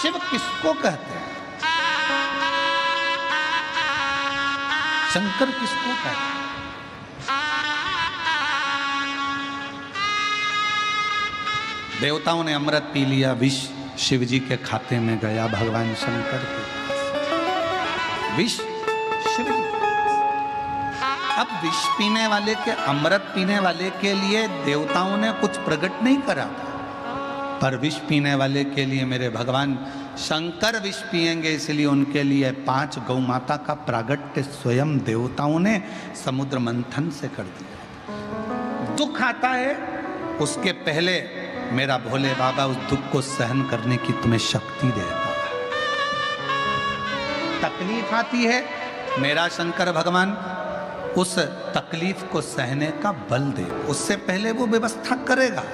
शिव किसको कहते हैं, शंकर किसको कहते हैं? देवताओं ने अमृत पी लिया, विष शिव जी के खाते में गया, भगवान शंकर के पास विष शिव जी। अब विष पीने वाले के, अमृत पीने वाले के लिए देवताओं ने कुछ प्रकट नहीं करा था, पर विष पीने वाले के लिए मेरे भगवान शंकर विष पिएंगे, इसलिए उनके लिए 5 गौ माता का प्रागट्य स्वयं देवताओं ने समुद्र मंथन से कर दिया। दुख आता है उसके पहले मेरा भोले बाबा उस दुख को सहन करने की तुम्हें शक्ति देता है। तकलीफ आती है, मेरा शंकर भगवान उस तकलीफ को सहने का बल दे, उससे पहले वो व्यवस्था करेगा।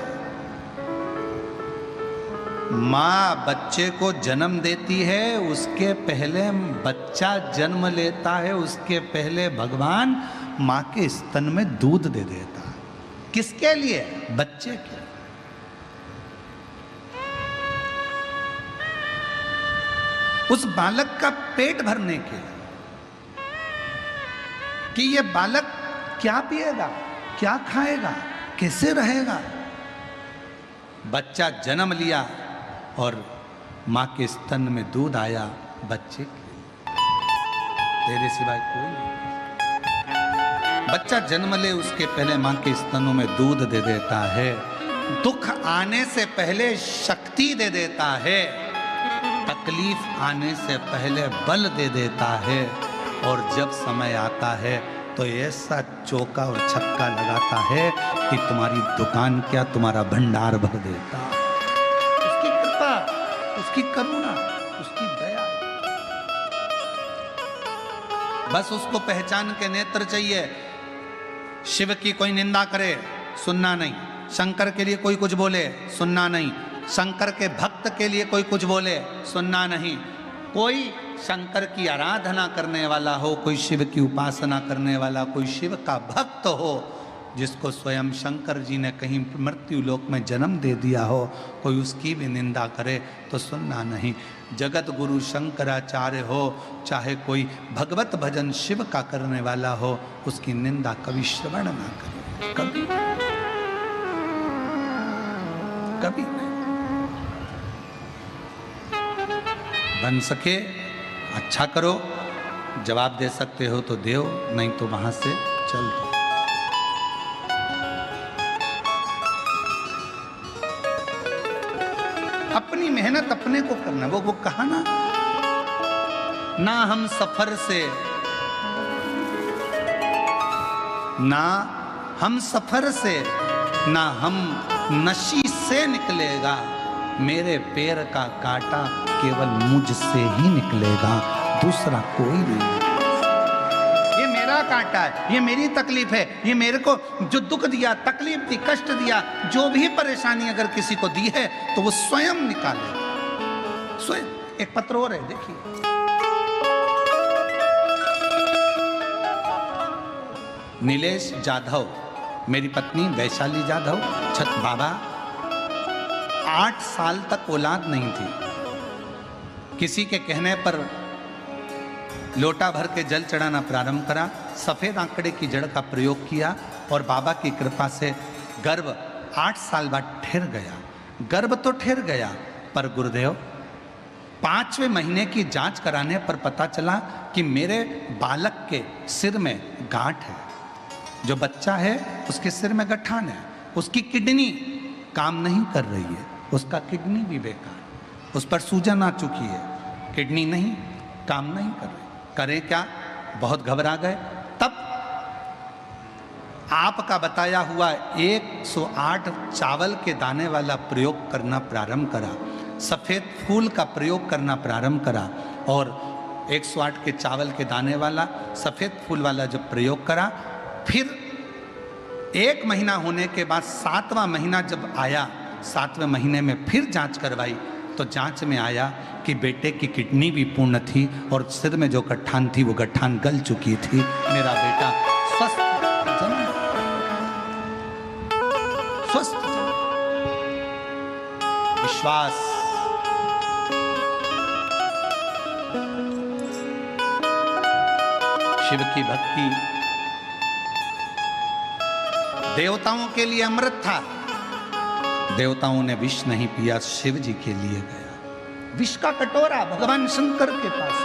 माँ बच्चे को जन्म देती है, उसके पहले बच्चा जन्म लेता है, उसके पहले भगवान माँ के स्तन में दूध दे देता है। किसके लिए? बच्चे के। उस बालक का पेट भरने के लिए कि ये बालक क्या पिएगा, क्या खाएगा, कैसे रहेगा। बच्चा जन्म लिया और मां के स्तन में दूध आया बच्चे के लिए, तेरे सिवाय कोई नहीं। बच्चा जन्म ले उसके पहले मां के स्तनों में दूध दे देता है, दुख आने से पहले शक्ति दे देता है, तकलीफ आने से पहले बल दे देता है, और जब समय आता है तो ऐसा चौका और छक्का लगाता है कि तुम्हारी दुकान क्या तुम्हारा भंडार भर देता। उसकी कृपा, उसकी करुणा, उसकी दया। बस उसको पहचान के नेत्र चाहिए। शिव की कोई निंदा करे सुनना नहीं, शंकर के लिए कोई कुछ बोले सुनना नहीं, शंकर के भक्त के लिए कोई कुछ बोले सुनना नहीं। कोई शंकर की आराधना करने वाला हो, कोई शिव की उपासना करने वाला, कोई शिव का भक्त हो, जिसको स्वयं शंकर जी ने कहीं मृत्यु लोक में जन्म दे दिया हो, कोई उसकी भी निंदा करे तो सुनना नहीं। जगत गुरु शंकराचार्य हो, चाहे कोई भगवत भजन शिव का करने वाला हो, उसकी निंदा कभी श्रवण ना करे, कभी कभी नहीं। बन सके अच्छा करो, जवाब दे सकते हो तो दो, नहीं तो वहां से चल दो। अपनी मेहनत अपने को करना। वो कहा ना हम सफर से, ना हम सफर से, ना हम नशी से निकलेगा, मेरे पैर का कांटा केवल मुझसे ही निकलेगा, दूसरा कोई नहीं। ये मेरा कांटा है, ये मेरी तकलीफ है, ये मेरे को जो दुख दिया, तकलीफ दी, कष्ट दिया, जो भी परेशानी अगर किसी को दी है तो वो स्वयं निकाले, स्वयं। एक पत्र और है, देखिए। नीलेश जाधव, मेरी पत्नी वैशाली जाधव, छत बाबा 8 साल तक औलाद नहीं थी। किसी के कहने पर लोटा भर के जल चढ़ाना प्रारंभ करा, सफेद आंकड़े की जड़ का प्रयोग किया और बाबा की कृपा से गर्भ 8 साल बाद ठहर गया। गर्भ तो ठहर गया, पर गुरुदेव 5वें महीने की जांच कराने पर पता चला कि मेरे बालक के सिर में गांठ है। जो बच्चा है उसके सिर में गठान है, उसकी किडनी काम नहीं कर रही है, उसका किडनी भी बेकार, उस पर सूजन आ चुकी है, किडनी नहीं काम नहीं कर रही। करें क्या? बहुत घबरा गए। तब आपका बताया हुआ 108 चावल के दाने वाला प्रयोग करना प्रारंभ करा, सफेद फूल का प्रयोग करना प्रारंभ करा, और 108 के चावल के दाने वाला सफेद फूल वाला जब प्रयोग करा, फिर 1 महीना होने के बाद 7वां महीना जब आया, 7वें महीने में फिर जांच करवाई तो जांच में आया कि बेटे की किडनी भी पूर्ण थी और सिर में जो गठान थी वो गठान गल चुकी थी। मेरा बेटा स्वस्थ जन्म, स्वस्थ विश्वास। शिव की भक्ति देवताओं के लिए अमृत था, देवताओं ने विष नहीं पिया, शिव जी के लिए गया विष का कटोरा भगवान शंकर के पास।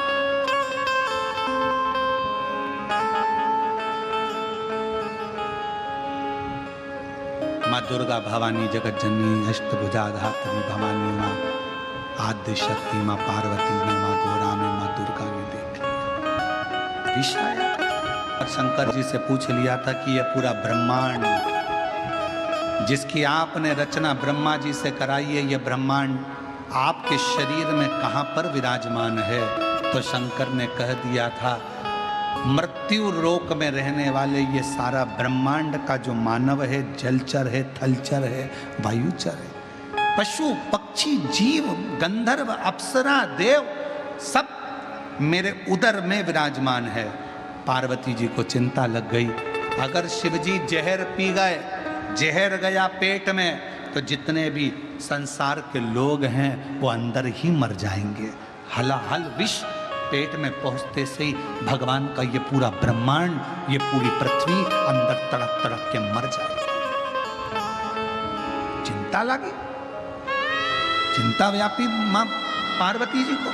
माँ दुर्गा भवानी जगत जननी अष्टभुजा धात्री भवानी माँ आद्य शक्ति माँ पार्वती ने माँ गोरा में माँ दुर्गा ने देख लिया। विष आया और शंकर जी से पूछ लिया था कि यह पूरा ब्रह्मांड जिसकी आपने रचना ब्रह्मा जी से कराई है, यह ब्रह्मांड आपके शरीर में कहां पर विराजमान है? तो शंकर ने कह दिया था मृत्यु लोक में रहने वाले ये सारा ब्रह्मांड का जो मानव है, जलचर है, थलचर है, वायुचर है, पशु पक्षी जीव गंधर्व अप्सरा देव सब मेरे उदर में विराजमान है। पार्वती जी को चिंता लग गई, अगर शिव जी जहर पी गए, जहर गया पेट में, तो जितने भी संसार के लोग हैं वो अंदर ही मर जाएंगे। हलाहल विष पेट में पहुंचते से ही भगवान का ये पूरा ब्रह्मांड, ये पूरी पृथ्वी अंदर तड़प तड़प के मर जाएगी। चिंता लगी, चिंता व्यापी मां पार्वती जी को,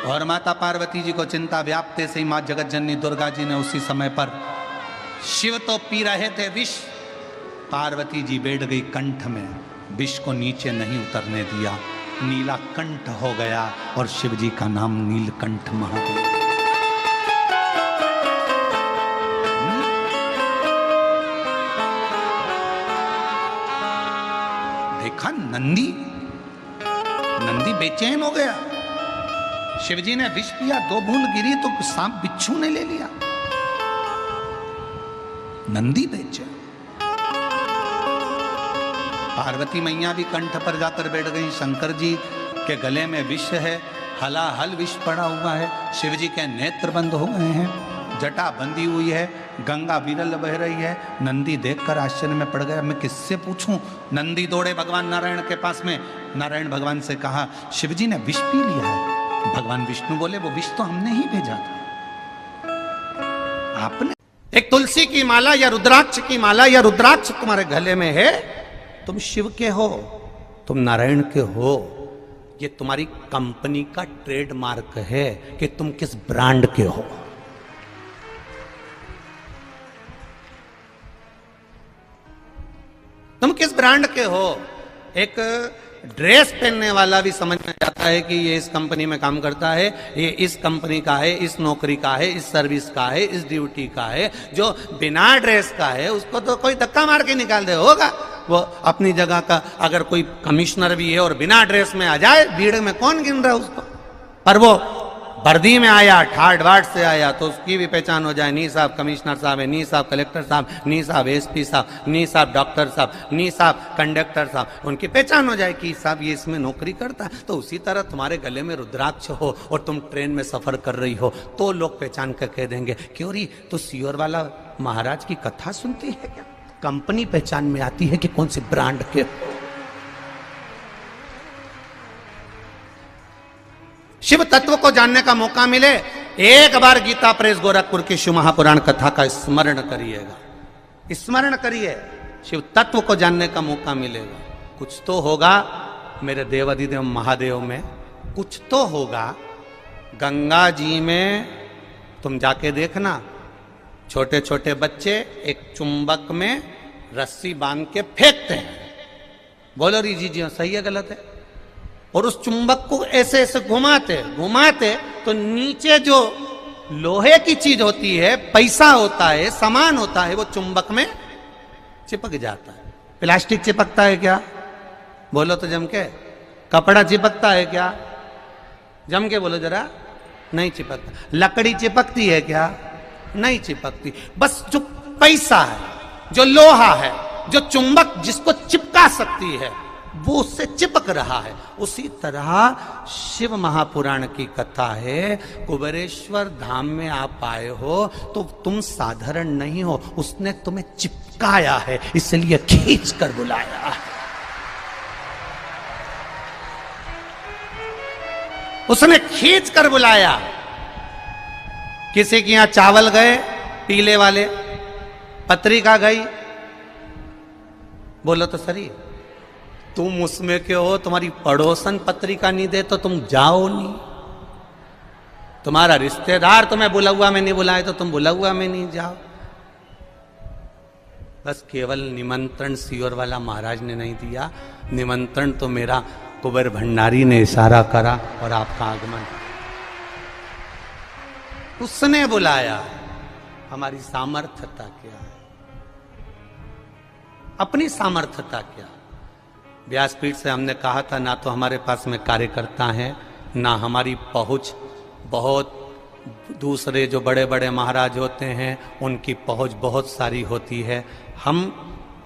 और माता पार्वती जी को चिंता व्यापते से ही मां जगत जननी दुर्गा जी ने उसी समय पर, शिव तो पी रहे थे विष, पार्वती जी बैठ गई कंठ में, विष को नीचे नहीं उतरने दिया, नीला कंठ हो गया और शिव जी का नाम नीलकंठ महादेव। देखा नंदी, नंदी बेचैन हो गया, शिव जी ने विष पिया, 2 बूंद गिरी तो सांप बिच्छू ने ले लिया, नंदी बेचैन। पार्वती मैया भी कंठ पर जाकर बैठ गई, शंकर जी के गले में विष है, हलाहल विष पड़ा हुआ है, शिव जी के नेत्र बंद हो गए हैं, जटा बंधी हुई है, गंगा विरल बह रही है। नंदी देखकर आश्चर्य में पड़ गया, मैं किससे पूछूं? नंदी दौड़े भगवान नारायण के पास में, नारायण भगवान से कहा शिव जी ने विष पी लिया है। भगवान विष्णु बोले वो विष तो हमने ही भेजा था, आपने। एक तुलसी की माला या रुद्राक्ष की माला या रुद्राक्ष तुम्हारे गले में है, तुम शिव के हो, तुम नारायण के हो, ये तुम्हारी कंपनी का ट्रेडमार्क है कि तुम किस ब्रांड के हो। तुम किस ब्रांड के हो। एक ड्रेस पहनने वाला भी समझ में जाता है कि ये इस कंपनी में काम करता है, ये इस कंपनी का है, इस नौकरी का है, इस सर्विस का है, इस ड्यूटी का है। जो बिना ड्रेस का है उसको तो कोई धक्का मार के निकाल दे, होगा वो अपनी जगह का। अगर कोई कमिश्नर भी है और बिना ड्रेस में आ जाए, भीड़ में कौन गिन रहा है उसको, पर वो वर्दी में आया, ठाट बाट से आया, तो उसकी भी पहचान हो जाए, नी साहब कमिश्नर साहब है, नी साहब कलेक्टर साहब, नी साहब एसपी साहब, नी साहब डॉक्टर साहब, नी साहब कंडक्टर साहब, उनकी पहचान हो जाए कि साहब ये इसमें नौकरी करता है। तो उसी तरह तुम्हारे गले में रुद्राक्ष हो और तुम ट्रेन में सफर कर रही हो, तो लोग पहचान कर कह देंगे क्यों री तो सियोर वाला महाराज की कथा सुनती है क्या? कंपनी पहचान में आती है कि कौन से ब्रांड के हो। शिव तत्व को जानने का मौका मिले, एक बार गीता प्रेस गोरखपुर की शिव महापुराण कथा का स्मरण करिएगा, स्मरण करिए, शिव तत्व को जानने का मौका मिलेगा। कुछ तो होगा मेरे देवाधिदेव महादेव में, कुछ तो होगा। गंगा जी में तुम जाके देखना, छोटे छोटे बच्चे एक चुंबक में रस्सी बांध के फेंकते हैं, बोलो री जी सही है गलत है? और उस चुंबक को ऐसे ऐसे घुमाते घुमाते तो नीचे जो लोहे की चीज होती है, पैसा होता है, सामान होता है, वो चुंबक में चिपक जाता है। प्लास्टिक चिपकता है क्या? बोलो तो जम के। कपड़ा चिपकता है क्या? जम के बोलो जरा। नहीं चिपकता। लकड़ी चिपकती है क्या? नहीं चिपकती। बस जो पैसा है, जो लोहा है, जो चुंबक जिसको चिपका सकती है, वो उससे चिपक रहा है। उसी तरह शिव महापुराण की कथा है, कुबेरेश्वर धाम में आप आए हो तो तुम साधारण नहीं हो, उसने तुम्हें चिपकाया है, इसलिए खींच कर बुलाया। उसने खींच कर बुलाया। किसी के यहां चावल गए पीले वाले, पत्रिका गई, बोलो तो सही, तुम उसमें के हो, तुम्हारी पड़ोसन पत्रिका नहीं दे तो तुम जाओ नहीं, तुम्हारा रिश्तेदार तुम्हें बुलौआ में नहीं बुलाए तो तुम बुलौआ में नहीं जाओ। बस केवल निमंत्रण सीवर वाला महाराज ने नहीं दिया, निमंत्रण तो मेरा कुबेर भंडारी ने इशारा करा और आपका आगमन उसने बुलाया। हमारी सामर्थ्यता क्या है, अपनी सामर्थ्यता क्या। व्यासपीठ से हमने कहा था ना तो हमारे पास में कार्यकर्ता हैं, ना हमारी पहुंच, बहुत दूसरे जो बड़े बड़े महाराज होते हैं उनकी पहुंच बहुत सारी होती है। हम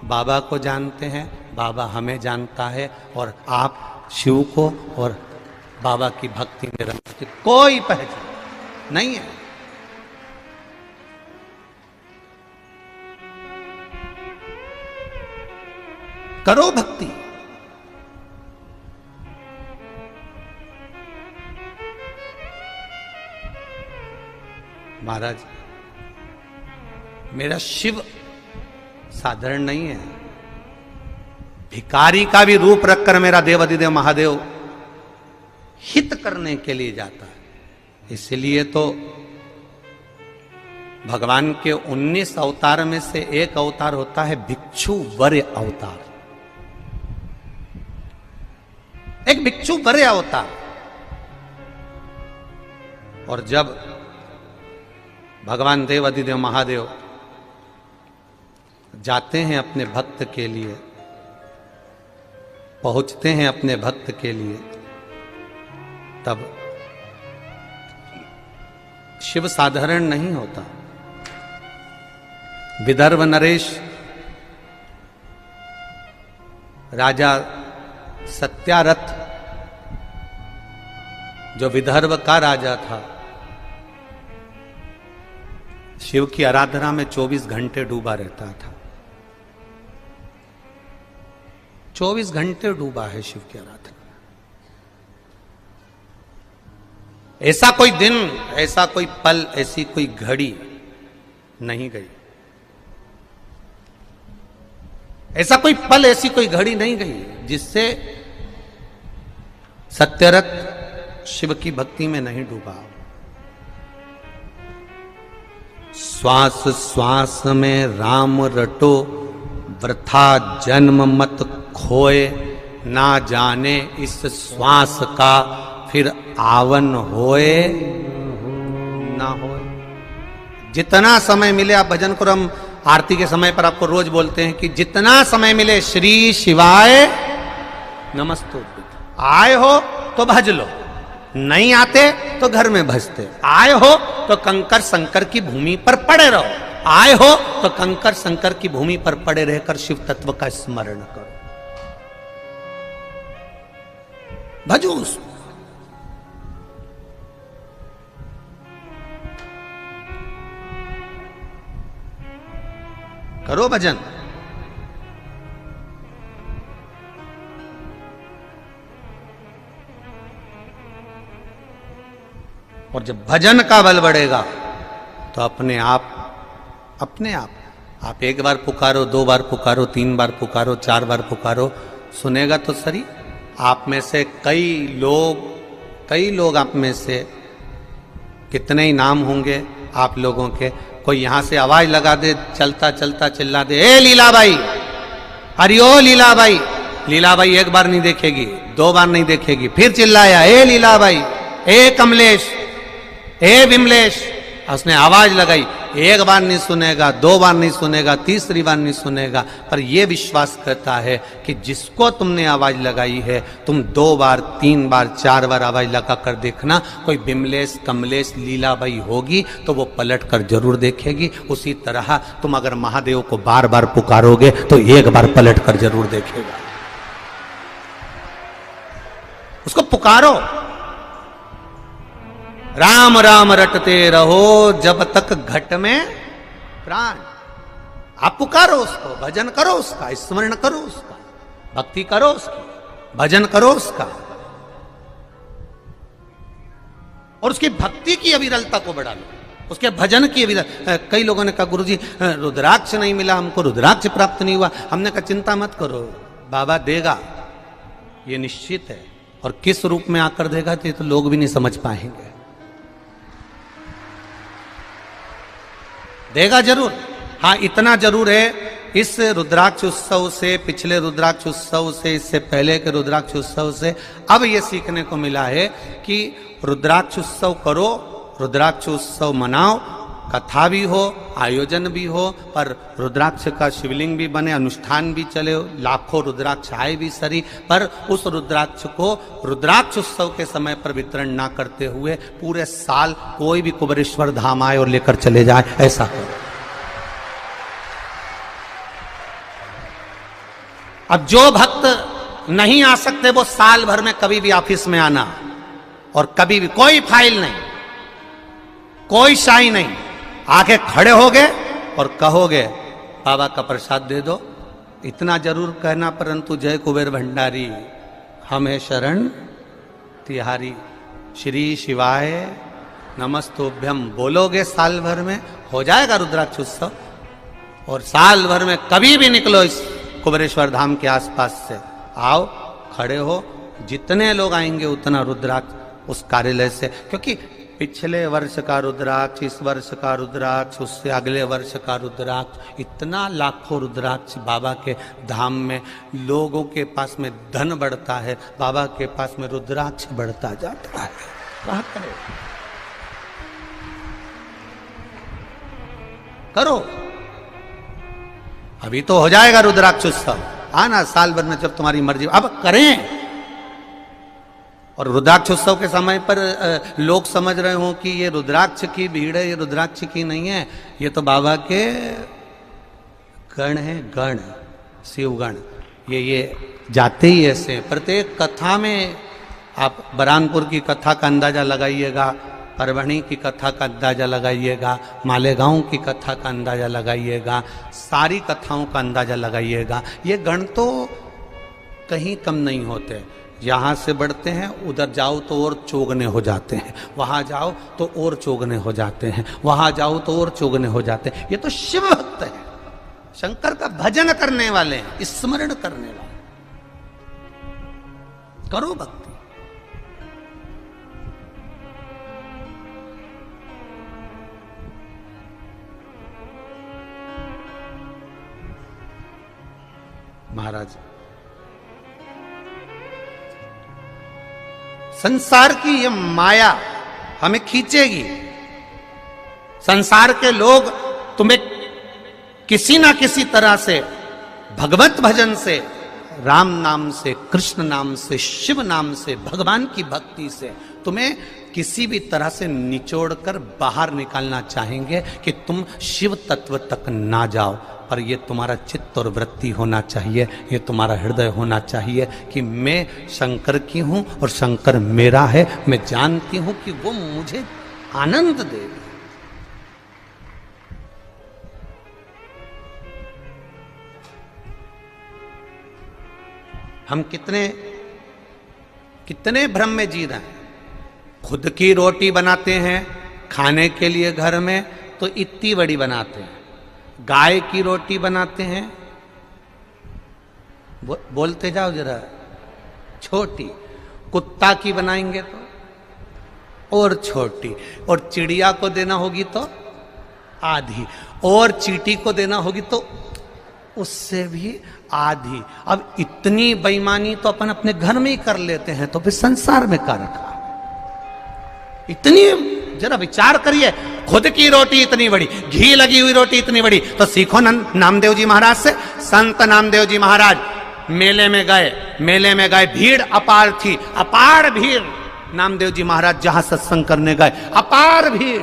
बाबा को जानते हैं, बाबा हमें जानता है, और आप शिव को और बाबा की भक्ति में रमते, कोई पहचान नहीं है। करो भक्ति, महाराज मेरा शिव साधारण नहीं है, भिखारी का भी रूप रखकर मेरा देवाधिदेव महादेव हित करने के लिए जाता है। इसलिए तो भगवान के 19 अवतार में से एक अवतार होता है भिक्षु वरे अवतार, एक भिक्षु वरे अवतार। और जब भगवान देवाधिदेव महादेव जाते हैं अपने भक्त के लिए, पहुंचते हैं अपने भक्त के लिए, तब शिव साधारण नहीं होता। विदर्भ नरेश राजा सत्यारथ जो विदर्भ का राजा था, शिव की आराधना में 24 घंटे डूबा रहता था। 24 घंटे डूबा है शिव की आराधना। ऐसा कोई दिन, ऐसा कोई पल, ऐसी कोई घड़ी नहीं गई, ऐसा कोई पल, ऐसी कोई घड़ी नहीं गई जिससे सत्यरथ शिव की भक्ति में नहीं डूबा। श्वास श्वास में राम रटो, वृथा जन्म मत खोए, ना जाने इस श्वास का फिर आवन होए ना होए। जितना समय मिले आप भजन करो। हम आरती के समय पर आपको रोज बोलते हैं कि जितना समय मिले श्री शिवाय नमस्तुभ्यं। आए हो तो भज लो, नहीं आते तो घर में भजते। आए हो तो कंकर शंकर की भूमि पर पड़े रहो, आए हो तो कंकर शंकर की भूमि पर पड़े रहकर शिव तत्व का स्मरण करो, भजो उसको। करो भजन। और जब भजन का बल बढ़ेगा तो अपने आप एक बार पुकारो, 2 बार पुकारो, 3 बार पुकारो, 4 बार पुकारो, सुनेगा तो सही। आप में से कई लोग आप में से कितने ही नाम होंगे आप लोगों के, कोई यहां से आवाज लगा दे, चलता चलता चिल्ला दे, ए लीलाबाई, अरे ओ लीलाबाई। लीलाबाई एक बार नहीं देखेगी, 2 बार नहीं देखेगी, फिर चिल्लाया, ए लीलाबाई, ए कमलेश, ए विमलेश। उसने आवाज लगाई, 1 बार नहीं सुनेगा, 2 बार नहीं सुनेगा, तीसरी बार नहीं सुनेगा, पर यह विश्वास करता है कि जिसको तुमने आवाज लगाई है, तुम 2 बार, 3 बार, 4 बार आवाज लगा कर देखना, कोई विमलेश, कमलेश, लीलाबाई होगी तो वो पलट कर जरूर देखेगी। उसी तरह तुम अगर महादेव को बार बार पुकारोगे तो 1 बार पलट कर जरूर देखेगा। उसको पुकारो, राम राम रटते रहो जब तक घट में प्राण। आप पुकारो उसको, भजन करो उसका, स्मरण करो उसका, भक्ति करो उसकी, भजन करो उसका, और उसकी भक्ति की अविरलता को बढ़ा लो, उसके भजन की अविरलता। कई लोगों ने कहा गुरुजी रुद्राक्ष नहीं मिला हमको, रुद्राक्ष प्राप्त नहीं हुआ। हमने कहा चिंता मत करो, बाबा देगा, ये निश्चित है। और किस रूप में आकर देगा तो लोग भी नहीं समझ पाएंगे, देगा जरूर। हाँ इतना जरूर है इस रुद्राक्ष उत्सव से, पिछले रुद्राक्ष उत्सव से, इससे पहले के रुद्राक्ष उत्सव से अब ये सीखने को मिला है कि रुद्राक्ष उत्सव करो, रुद्राक्ष उत्सव मनाओ, कथा भी हो, आयोजन भी हो, पर रुद्राक्ष का शिवलिंग भी बने, अनुष्ठान भी चले, लाखों रुद्राक्ष आए भी सरी, पर उस रुद्राक्ष को रुद्राक्ष उत्सव के समय पर वितरण ना करते हुए पूरे साल कोई भी कुबेरेश्वर धाम आए और लेकर चले जाए, ऐसा करो। अब जो भक्त नहीं आ सकते वो साल भर में कभी भी ऑफिस में आना, और कभी भी कोई फाइल नहीं, कोई शाही नहीं, आके खड़े होगे और कहोगे बाबा का प्रसाद दे दो, इतना जरूर कहना, परंतु जय कुबेर भंडारी हमें शरण तिहारी, श्री शिवाय नमस्तोभ्यम बोलोगे साल भर में हो जाएगा रुद्राक्ष उत्सव। और साल भर में कभी भी निकलो इस कुबेरेश्वर धाम के आसपास से, आओ खड़े हो, जितने लोग आएंगे उतना रुद्राक्ष उस कार्यालय से, क्योंकि पिछले वर्ष का रुद्राक्ष, इस वर्ष का रुद्राक्ष, उससे अगले वर्ष का रुद्राक्ष, इतना लाखों रुद्राक्ष बाबा के धाम में, लोगों के पास में धन बढ़ता है, बाबा के पास में रुद्राक्ष बढ़ता जाता है। क्या करें? करो, अभी तो हो जाएगा रुद्राक्ष उत्सव, आना साल भर में जब तुम्हारी मर्जी, अब करें। और रुद्राक्ष उत्सव के समय पर लोग समझ रहे हो कि ये रुद्राक्ष की भीड़ है, ये रुद्राक्ष की नहीं है, ये तो बाबा के गण है, गण, शिवगण, ये जाते ही ऐसे। प्रत्येक कथा में आप बरानपुर की कथा का अंदाजा लगाइएगा, परभणी की कथा का अंदाजा लगाइएगा, मालेगांव की कथा का अंदाजा लगाइएगा, सारी कथाओं का अंदाजा लगाइएगा, ये गण तो कहीं कम नहीं होते। यहाँ से बढ़ते हैं, उधर जाओ तो और चौगने हो जाते हैं, वहाँ जाओ तो और चौगने हो जाते हैं, वहाँ जाओ तो और चौगने हो जाते हैं। ये तो शिव भक्त है, शंकर का भजन करने वाले हैं, स्मरण करने वाले। करो भक्ति। महाराज, संसार की ये माया हमें खींचेगी, संसार के लोग तुम्हें किसी ना किसी तरह से भगवत भजन से, राम नाम से, कृष्ण नाम से, शिव नाम से, भगवान की भक्ति से तुम्हें किसी भी तरह से निचोड़कर बाहर निकालना चाहेंगे कि तुम शिव तत्व तक ना जाओ। पर ये तुम्हारा चित्त और वृत्ति होना चाहिए, ये तुम्हारा हृदय होना चाहिए कि मैं शंकर की हूं और शंकर मेरा है, मैं जानती हूं कि वो मुझे आनंद देगा। हम कितने भ्रम में जी रहे हैं। खुद की रोटी बनाते हैं खाने के लिए घर में तो इतनी बड़ी बनाते हैं, गाय की रोटी बनाते हैं, बोलते जाओ जरा, छोटी, कुत्ता की बनाएंगे तो और छोटी, और चिड़िया को देना होगी तो आधी, और चींटी को देना होगी तो उससे भी आधी। अब इतनी बेईमानी तो अपन अपने घर में ही कर लेते हैं, तो फिर संसार में क्या रखा? इतनी, जरा विचार करिए, खुद की रोटी इतनी बड़ी, घी लगी हुई रोटी इतनी बड़ी, तो सीखो नामदेव जी महाराज से। संत नामदेव जी महाराज मेले में गए, भीड़ अपार थी, अपार भीड़। नामदेव जी महाराज जहां सत्संग करने गए, अपार भीड़,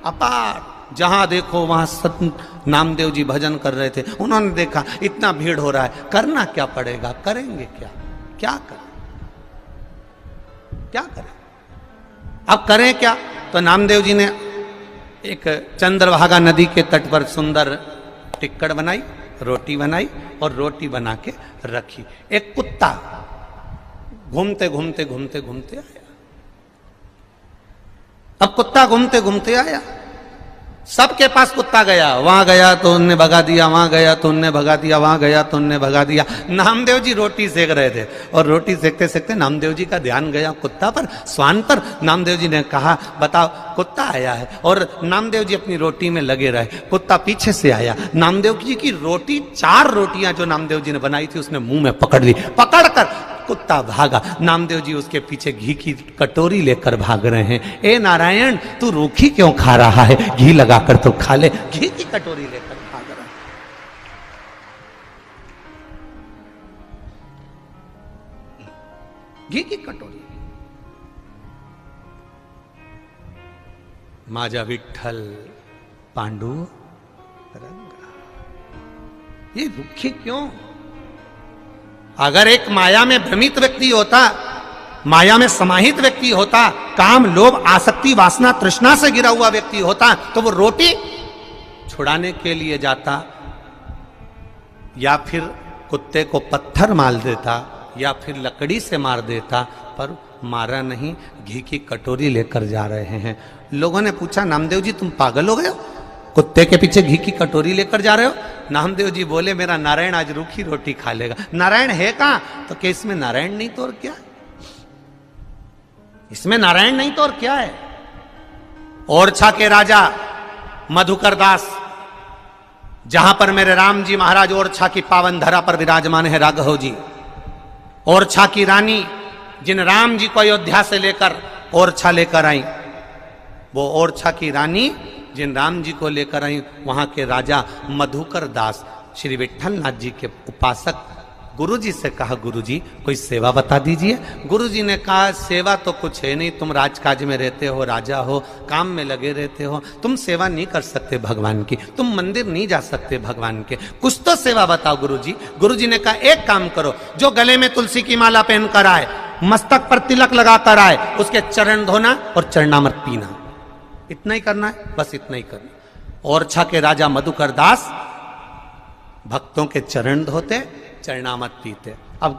अपार, जहां देखो वहां संत नामदेव जी भजन कर रहे थे। उन्होंने देखा इतना भीड़ हो रहा है, करना क्या पड़ेगा, करेंगे क्या, क्या करें, क्या करें, अब करें क्या? तो नामदेव जी ने एक चंद्रभागा नदी के तट पर सुंदर टिक्कड़ बनाई, रोटी बनाई और रोटी बना के रखी। एक कुत्ता घूमते घूमते घूमते घूमते आया। अब कुत्ता घूमते घूमते आया, सबके पास कुत्ता गया, वहां गया तो उनने भगा दिया, वहां गया तो उनने भगा दिया, वहां गया तो उनने भगा दिया। नामदेव जी रोटी सेक रहे थे और रोटी सेकते सेकते नामदेव जी का ध्यान गया कुत्ता पर, स्वान पर। नामदेव जी ने कहा बताओ कुत्ता आया है, और नामदेव जी अपनी रोटी में लगे रहे। कुत्ता पीछे से आया, नामदेव जी की रोटी, 4 रोटियां जो नामदेव जी ने बनाई थी उसने मुंह में पकड़ ली, पकड़कर कुत्ता भागा। नामदेव जी उसके पीछे घी की कटोरी लेकर भाग रहे हैं। ए नारायण, तू रूखी क्यों खा रहा है, घी लगाकर तो खा ले। घी की कटोरी लेकर भाग रहा है। घी की कटोरी। माझा विठ्ठल पांडुरंगा, ये रूखी क्यों? अगर एक माया में भ्रमित व्यक्ति होता, माया में समाहित व्यक्ति होता, काम लोभ आसक्ति वासना तृष्णा से गिरा हुआ व्यक्ति होता, तो वो रोटी छुड़ाने के लिए जाता, या फिर कुत्ते को पत्थर मार देता, या फिर लकड़ी से मार देता, पर मारा नहीं, घी की कटोरी लेकर जा रहे हैं। लोगों ने पूछा नामदेव जी तुम पागल हो गए हो, कुत्ते के पीछे घी की कटोरी लेकर जा रहे हो? नामदेव जी बोले मेरा नारायण आज रूखी रोटी खा लेगा। नारायण है कहां? तो क्या इसमें नारायण नहीं तो और क्या? इसमें नारायण नहीं तो और क्या है? ओरछा के राजा मधुकर दास, जहां पर मेरे राम जी महाराज ओरछा की पावन धरा पर विराजमान है राघव जी, ओरछा की रानी जिन राम जी को अयोध्या से लेकर ओरछा लेकर आई, वो ओरछा की रानी जिन राम जी को लेकर आई, वहां के राजा मधुकर दास श्री विठ्ठल नाथ जी के उपासक गुरु जी से कहा गुरु जी कोई सेवा बता दीजिए। गुरु जी ने कहा सेवा तो कुछ है नहीं, तुम राजकाज में रहते हो, राजा हो, काम में लगे रहते हो, तुम सेवा नहीं कर सकते भगवान की, तुम मंदिर नहीं जा सकते भगवान के, कुछ तो सेवा बताओ गुरु जी। गुरु जी ने कहा एक काम करो, जो गले में तुलसी की माला पहनकर आए, मस्तक पर तिलक लगाकर आए, उसके चरण धोना और चरणामृत पीना, इतना ही करना है, बस इतना ही करना। ओरछा के राजा मधुकर दास भक्तों के चरण धोते, चरणामृत पीते। अब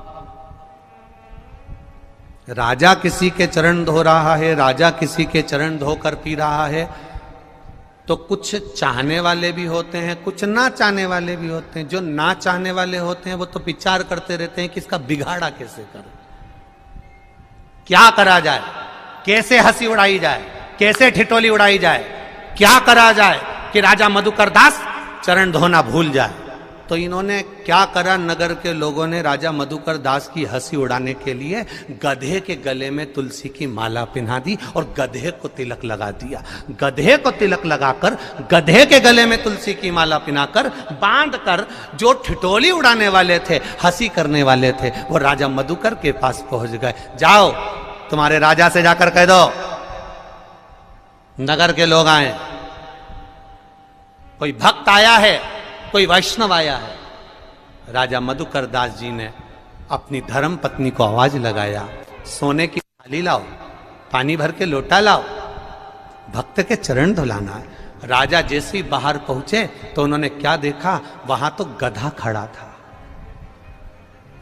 राजा किसी के चरण धो रहा है, राजा किसी के चरण धोकर पी रहा है, तो कुछ चाहने वाले भी होते हैं, कुछ ना चाहने वाले भी होते हैं। जो ना चाहने वाले होते हैं वो तो विचार करते रहते हैं कि इसका बिगाड़ा कैसे करें, क्या करा जाए, कैसे हंसी उड़ाई जाए, कैसे ठिठोली उड़ाई जाए, क्या करा जाए कि राजा मधुकर दास चरण धोना भूल जाए। तो इन्होंने क्या करा, नगर के लोगों ने राजा मधुकर दास की हंसी उड़ाने के लिए गधे के गले में तुलसी की माला पहना दी और गधे को तिलक लगा दिया। गधे को तिलक लगाकर, गधे के गले में तुलसी की माला पहनाकर, बांधकर, जो ठिठोली उड़ाने वाले थे, हंसी करने वाले थे, वो राजा मधुकर के पास पहुंच गए। जाओ तुम्हारे राजा से जाकर कह दो नगर के लोग आए, कोई भक्त आया है, कोई वैष्णव आया है। राजा मधुकर दास जी ने अपनी धर्म पत्नी को आवाज लगाया, सोने की थाली लाओ, पानी भर के लोटा लाओ, भक्त के चरण धुलाना है। राजा जैसे ही बाहर पहुंचे तो उन्होंने क्या देखा, वहां तो गधा खड़ा था।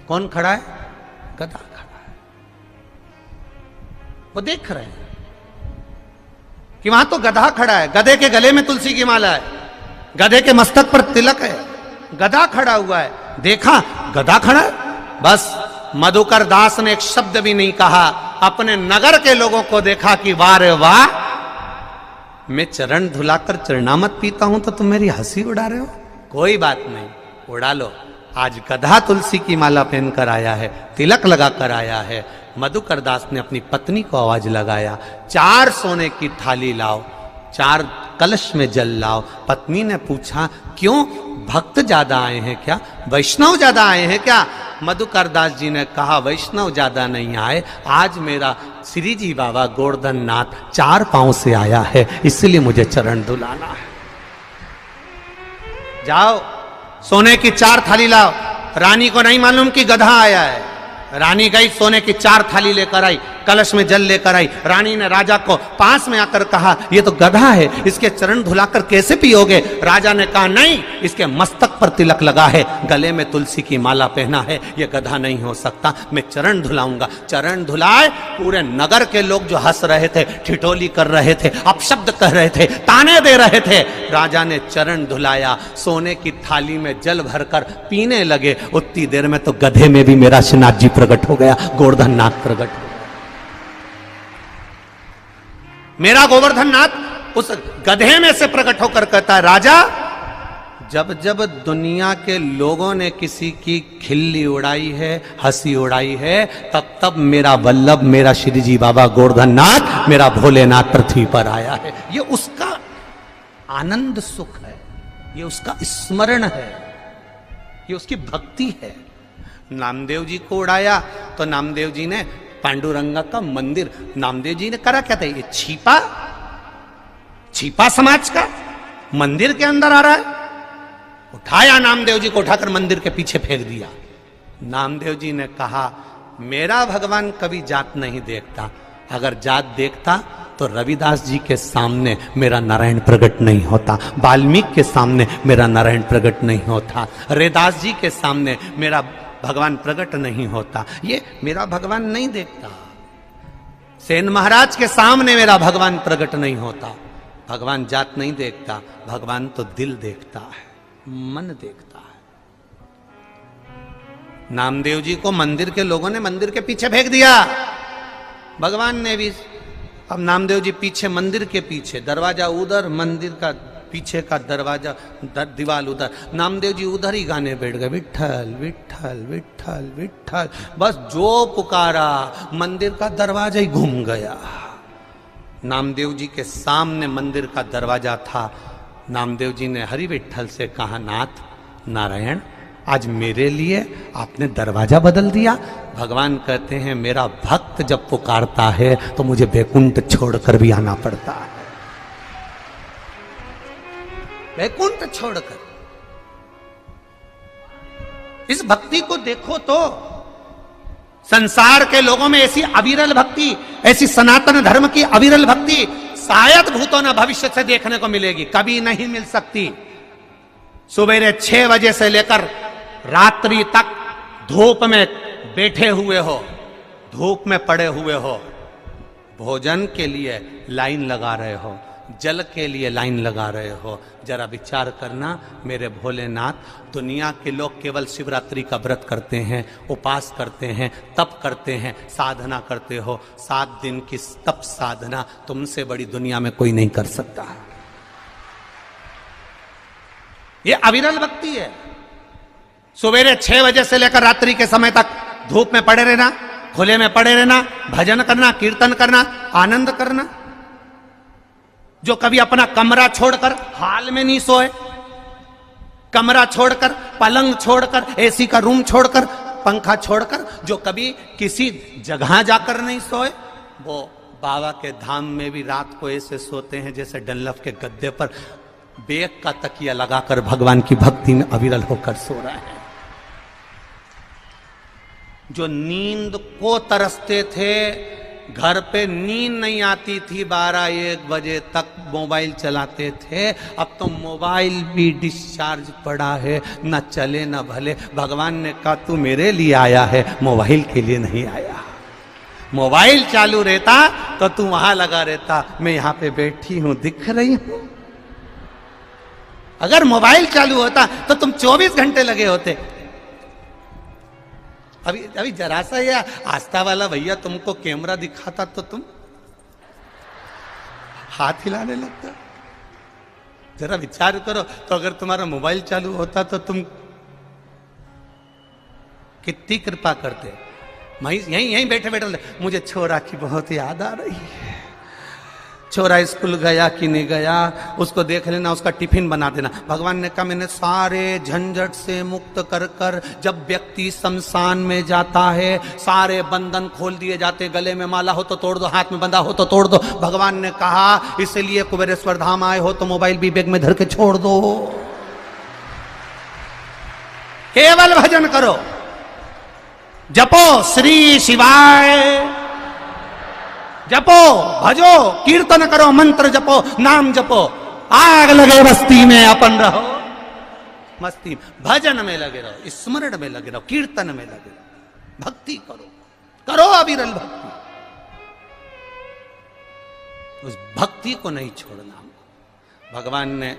कौन खड़ा है? गधा खड़ा है। वो देख रहे हैं कि वहां तो गधा खड़ा है, गधे के गले में तुलसी की माला है, गधे के मस्तक पर तिलक है, गधा खड़ा हुआ है। देखा गधा खड़ा है, बस मधुकर दास ने एक शब्द भी नहीं कहा। अपने नगर के लोगों को देखा कि वाह रे वाह, मैं चरण धुलाकर चरणामृत पीता हूं तो तुम मेरी हंसी उड़ा रहे हो। कोई बात नहीं, उड़ा लो। आज गधा तुलसी की माला पहनकर आया है, तिलक लगाकर आया है। मधुकर दास ने अपनी पत्नी को आवाज लगाया, 4 सोने की थाली लाओ, 4 कलश में जल लाओ। पत्नी ने पूछा क्यों, भक्त ज्यादा आए हैं क्या, वैष्णव ज्यादा आए हैं क्या? मधुकर दास जी ने कहा वैष्णव ज्यादा नहीं आए, आज मेरा श्री जी बाबा गोवर्धन नाथ 4 पांव से आया है, इसलिए मुझे चरण धुलाना है। जाओ सोने की 4 थाली लाओ। रानी को नहीं मालूम कि गधा आया है, रानी गई सोने की 4 थाली लेकर आई, कलश में जल लेकर आई। रानी ने राजा को पास में आकर कहा, ये तो गधा है, इसके चरण धुलाकर कैसे पियोगे? राजा ने कहा, नहीं, इसके मस्तक पर तिलक लगा है, गले में तुलसी की माला पहना है, ये गधा नहीं हो सकता, मैं चरण धुलाऊंगा। चरण धुलाए, पूरे नगर के लोग जो हंस रहे थे, ठिठोली कर रहे थे, अपशब्द कह रहे थे, ताने दे रहे थे, राजा ने चरण धुलाया, सोने की थाली में जल भरकर पीने लगे। उतनी देर में तो गधे में भी मेरा श्रीनाथ जी प्रकट हो गया, गोवर्धन नाथ प्रकट हो गया। मेरा गोवर्धन नाथ उस गधे में से प्रकट होकर कहता है, राजा, जब जब दुनिया के लोगों ने किसी की खिल्ली उड़ाई है, हंसी उड़ाई है, तब तब मेरा वल्लभ, मेरा श्री जी बाबा गोवर्धन नाथ, मेरा भोलेनाथ पृथ्वी पर आया है। ये उसका आनंद सुख है, ये उसका स्मरण है, ये उसकी भक्ति है। नामदेव जी को उड़ाया तो नामदेव जी ने पांडुरंगा का मंदिर, नामदेव जी ने करा क्या था? ये छिपा समाज का मंदिर के अंदर आ रहा है। उठाया नामदेव जी को, उठाकर मंदिर के पीछे फेंक दिया। नामदेव जी ने कहा, मेरा भगवान कभी जात नहीं देखता, अगर जात देखता तो रविदास जी के सामने मेरा नारायण प्रकट नहीं होता, वाल्मीकि के सामने मेरा नारायण प्रकट नहीं होता, रैदास जी के सामने मेरा भगवान प्रकट नहीं होता। ये मेरा भगवान नहीं देखता, सेन महाराज के सामने मेरा भगवान प्रकट नहीं होता। भगवान जात नहीं देखता, भगवान तो दिल देखता है, मन देखता है। नामदेव जी को मंदिर के लोगों ने मंदिर के पीछे फेंक दिया, भगवान ने भी। अब नामदेव जी पीछे, मंदिर के पीछे, दरवाजा उधर, मंदिर का पीछे का दरवाजा दीवाल उधर, नामदेव जी उधर ही गाने बैठ गए, विठ्ठल विठ्ठल विठ्ठल विठ्ठल। बस जो पुकारा, मंदिर का दरवाजा ही घूम गया। नामदेव जी के सामने मंदिर का दरवाजा था। नामदेव जी ने हरि विठ्ठल से कहा, नाथ नारायण, आज मेरे लिए आपने दरवाजा बदल दिया। भगवान कहते हैं, मेरा भक्त जब पुकारता है तो मुझे वैकुंठ छोड़कर भी आना पड़ता है, वैकुंठ छोड़कर। इस भक्ति को देखो तो, संसार के लोगों में ऐसी अविरल भक्ति, ऐसी सनातन धर्म की अविरल भक्ति शायद भूतों न भविष्य से देखने को मिलेगी, कभी नहीं मिल सकती। सुबह 6 बजे से लेकर रात्रि तक धूप में बैठे हुए हो, धूप में पड़े हुए हो, भोजन के लिए लाइन लगा रहे हो, जल के लिए लाइन लगा रहे हो। जरा विचार करना मेरे भोलेनाथ, दुनिया के लोग केवल शिवरात्रि का व्रत करते हैं, उपास करते हैं, तप करते हैं, साधना करते हो। 7 दिन की तप साधना तुमसे बड़ी दुनिया में कोई नहीं कर सकता। ये अविरल भक्ति है। सवेरे 6 बजे से लेकर रात्रि के समय तक धूप में पड़े रहना, खुले में पड़े रहना, भजन करना, कीर्तन करना, आनंद करना। जो कभी अपना कमरा छोड़कर हाल में नहीं सोए, कमरा छोड़कर, पलंग छोड़कर, एसी का रूम छोड़कर, पंखा छोड़कर, जो कभी किसी जगह जाकर नहीं सोए, वो बाबा के धाम में भी रात को ऐसे सोते हैं जैसे डनलप के गद्दे पर बेग का तकिया लगाकर भगवान की भक्ति में अविरल होकर सो रहा है। जो नींद को तरसते थे, घर पे नींद नहीं आती थी, 12-1 बजे तक मोबाइल चलाते थे, अब तो मोबाइल भी डिस्चार्ज पड़ा है, न चले न भले। भगवान ने कहा, तू मेरे लिए आया है, मोबाइल के लिए नहीं आया। मोबाइल चालू रहता तो तू वहां लगा रहता, मैं यहां पे बैठी हूं, दिख रही हूं। अगर मोबाइल चालू होता तो तुम 24 घंटे लगे होते। अभी जरा सा या आस्था वाला भैया तुमको कैमरा दिखाता तो तुम हाथ हिलाने लगता। जरा विचार करो, तो अगर तुम्हारा मोबाइल चालू होता तो तुम कितनी कृपा करते। यहीं बैठे बैठे मुझे छोरा की बहुत याद आ रही है, छोरा स्कूल गया कि नहीं गया, उसको देख लेना, उसका टिफिन बना देना। भगवान ने कहा, मैंने सारे झंझट से मुक्त कर कर, जब व्यक्ति शमशान में जाता है सारे बंधन खोल दिए जाते, गले में माला हो तो तोड़ दो, हाथ में बंधा हो तो तोड़ दो। भगवान ने कहा, इसलिए कुबेरेश्वर धाम आए हो तो मोबाइल भी बैग में धर के छोड़ दो, केवल भजन करो, जपो श्री शिवाय जपो, भजो, कीर्तन करो, मंत्र जपो, नाम जपो, आग लगे बस्ती में अपन रहो मस्ती में। भजन में लगे रहो, स्मरण में लगे रहो, कीर्तन में लगे रहो, भक्ति करो, करो अविरल भक्ति। उस भक्ति को नहीं छोड़ना हमको। भगवान ने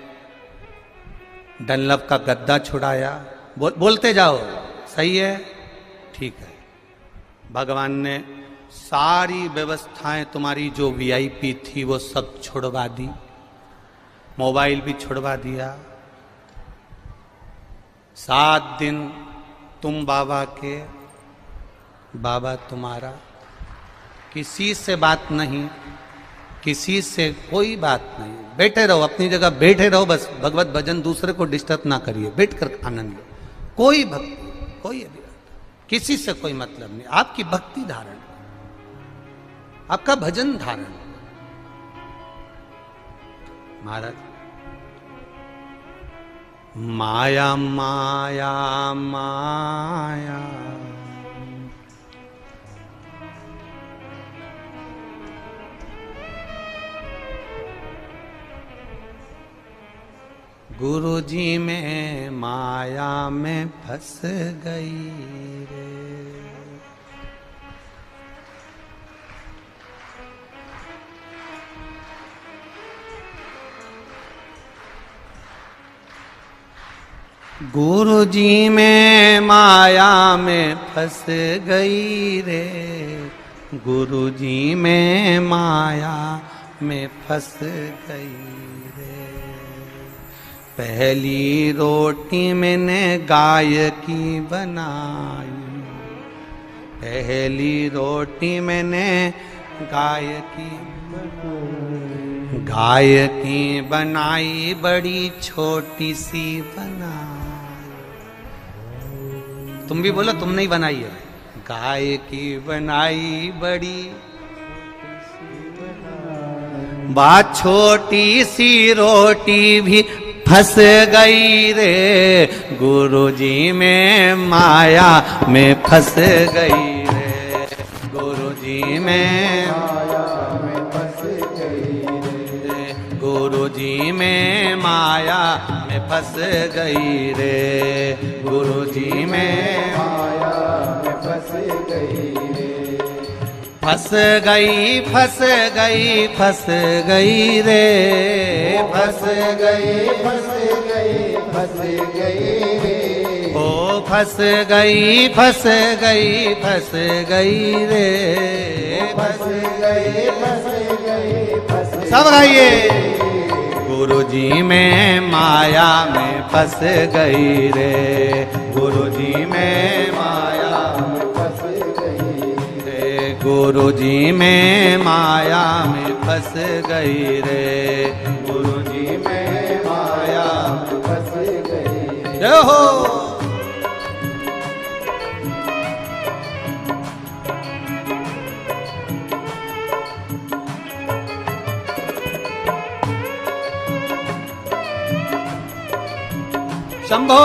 डनलप का गद्दा छुड़ाया, बोलते जाओ, सही है, ठीक है। भगवान ने सारी व्यवस्थाएं तुम्हारी जो वीआईपी थी वो सब छुड़वा दी, मोबाइल भी छुड़वा दिया। 7 दिन तुम बाबा के, बाबा तुम्हारा, किसी से बात नहीं, किसी से कोई बात नहीं, बैठे रहो अपनी जगह, बैठे रहो बस, भगवत भजन, दूसरे को डिस्टर्ब ना करिए, बैठकर आनंद लो। कोई भक्ति, कोई अभिलाषा, किसी से कोई मतलब नहीं। आपकी भक्ति धारण, आपका भजन धारण। महाराज, माया माया माया, गुरुजी में माया में फंस गई रे। गुरुजी में माया में फंस गई रे, गुरुजी में माया में फंस गई रे। पहली रोटी मैंने गाय की बनाई, पहली रोटी मैंने गाय की बनाई, गाय की बनाई बड़ी छोटी सी बनाई। तुम भी बोलो, तुमने ही बनाई है। गाय की बनाई बड़ी, बात छोटी सी रोटी भी फंस गई रे, गुरुजी में माया में फंस गई रे, गुरुजी में माया में फंस गई रे, गुरुजी में माया में फंस गई रे, गुरुजी में माया में फंस गई रे। फंस गई, फंस गई, फंस गई रे, फंस गई, फंस गई, फंस गई रे, ओ फंस गई, फंस गई, फंस गई रे, फंस गई, फंस गई, फंस। सब गाइए। गुरुजी में माया में फंस गई रे, गुरुजी में माया में फंस गई रे, गुरुजी में माया में फंस गई रे, गुरुजी में माया में फंस गई। जय हो। शंभो।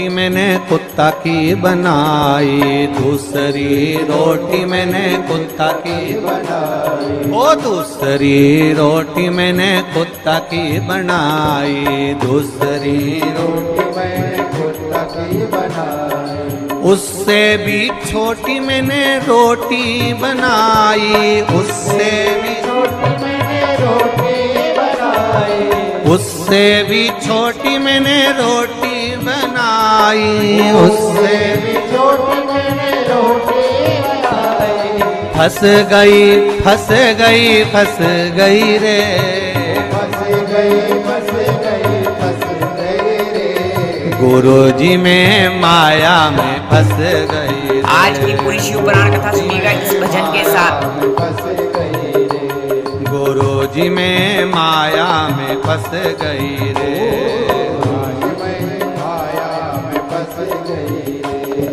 रोटी मैंने कुत्ता की बनाई, दूसरी रोटी मैंने कुत्ता की बनाई, ओ दूसरी रोटी मैंने कुत्ता की बनाई, दूसरी रोटी मैंने कुत्ता की बनाई, उससे भी छोटी मैंने रोटी बनाई, उससे भी छोटी मैंने रोटी बनाई, उससे भी छोटी मैंने रोटी बनाई, उससे भी छोटी मैंने रोटी बनाई, फंस गई फंस गई फंस गई रे, फंस गई फंस गई फंस गई रे, गुरुजी में माया में फंस गई। आज की पूरी शिव पुराण कथा सुनिएगा इस भजन के साथ। गुरुजी में माया में फंस गई रे, माया में फंस गई रे।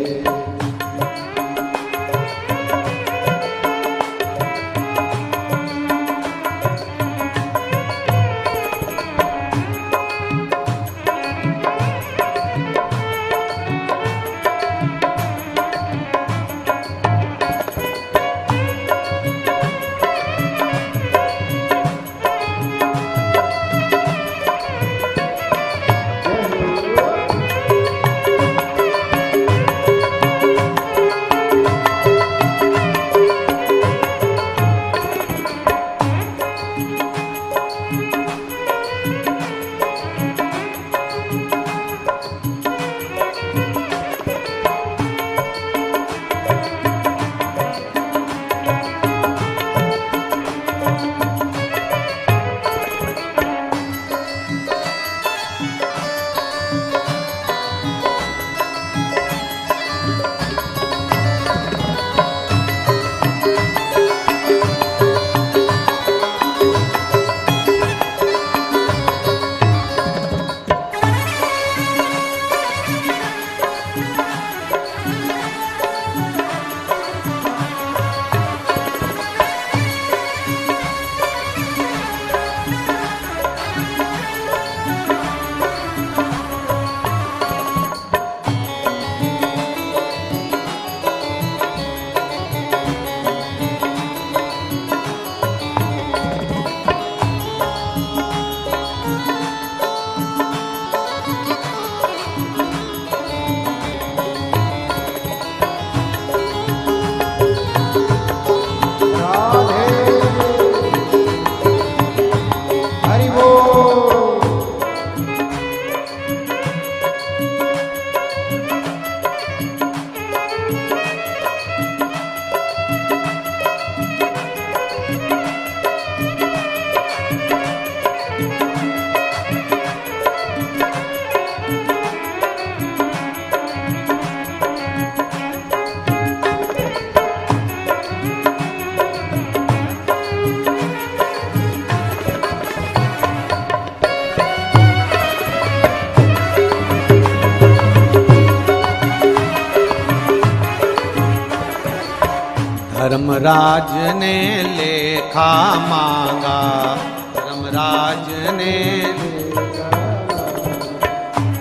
धर्मराज ने लेखा मांगा,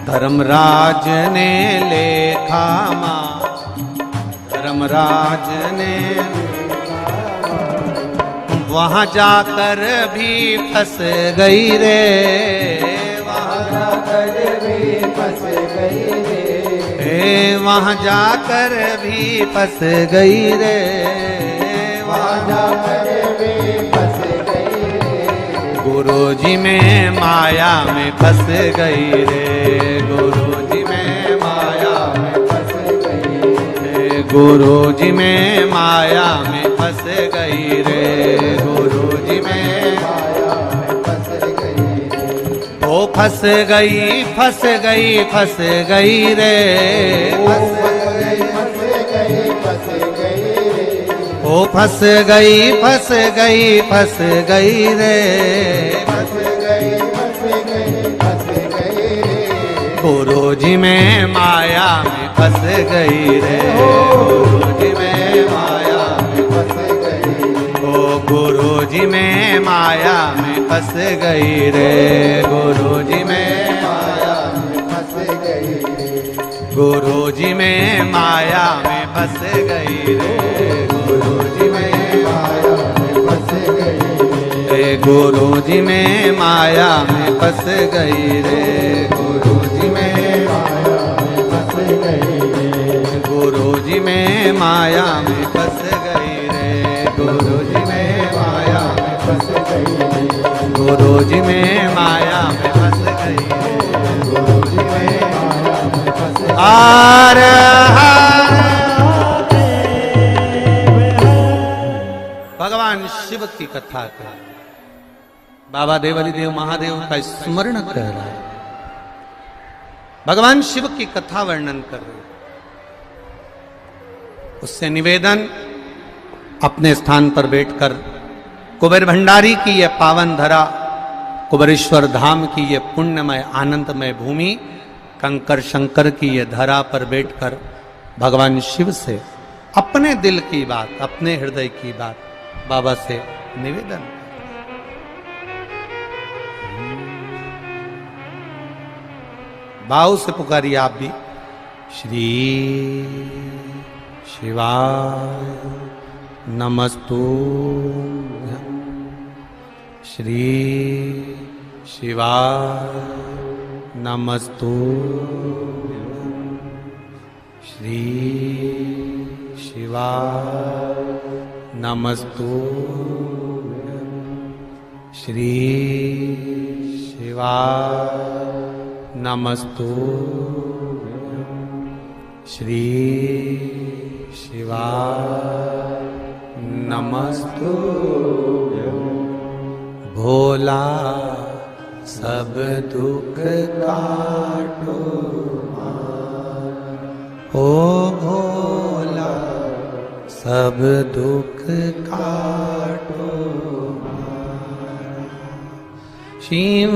धर्मराज ने लेखा मांगा, धर्मराज ने वहाँ जाकर भी फंस गई रे, वहाँ जाकर भी फंस गई रे, वहाँ जाकर भी फंस गई रे, वहाँ जाकर भी फंस गई रे, गुरुजी में माया में फंस गई रे, गुरुजी में माया में फंस गई रे, गुरुजी में माया में फंस गई रे, गुरुजी में माया में फंस गई रे, ओ फंस गई फंस गई फंस गई रे, फंस गई फंस गई फंस गई रे, ओ फंस गई फंस गई फंस गई रे, फंस गई फंस गई फंस गई रे, गुरुजी में माया में फंस गई रे, गुरुजी में माया में फंस गई, ओ गुरुजी में माया में फंस गई रे, गुरुजी में माया में फंस गई रे। गुरु जी में माया में फंस गई रे, गुरु जी में माया में फंस गई रे, गुरु जी में माया में फंस गई रे, गुरु जी में माया में फंस गई रे, गुरु जी में माया में फंस गई रे, गुरु जी में माया में फंस गई रे, गुरु जी में माया में फंस गई रे, गुरु जी में माया में फंस गई। हर भगवान शिव की कथा कर, बाबा देवली देव महादेव का स्मरण कर रहा है, भगवान शिव की कथा वर्णन कर रहे, उससे निवेदन अपने स्थान पर बैठकर कुबेर भंडारी की यह पावन धरा, कुबेरेश्वर धाम की यह पुण्यमय आनंदमय भूमि, कंकर शंकर की यह धरा पर बैठकर भगवान शिव से अपने दिल की बात, अपने हृदय की बात बाबा से निवेदन। भाव से पुकारिए आप भी। श्री शिवाय नमस्तुभ्यं, श्री शिवाय नमस्तुभ्यं, श्री शिवाय नमस्तुभ्यं, श्री शिवाय नमस्तुभ्यं, श्री शिवाय नमस्तुभ्यं। भोला सब दुख काटो ओ भोला सब दुख काटो, शिव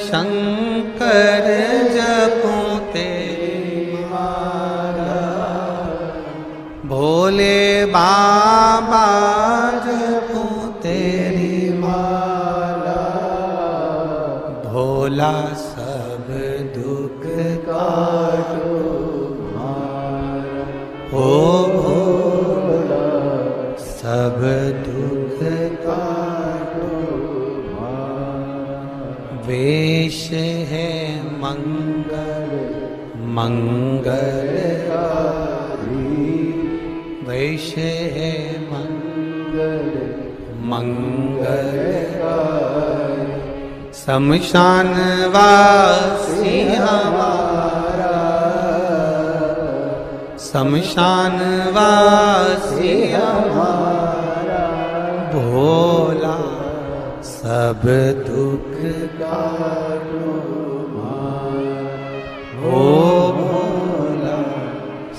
शंकर जपो तेरी माला, भोले बाबा जपो तेरी माला, भोला सब दुख काटो ओ भोला सब दुख काटो। वेश है मंगल मंगलकारी, वेश है मंगल मंगलकारी, शमशान वासी हमारा, शमशान वासी हमारा, भोला सब दुख काटो ओ भोला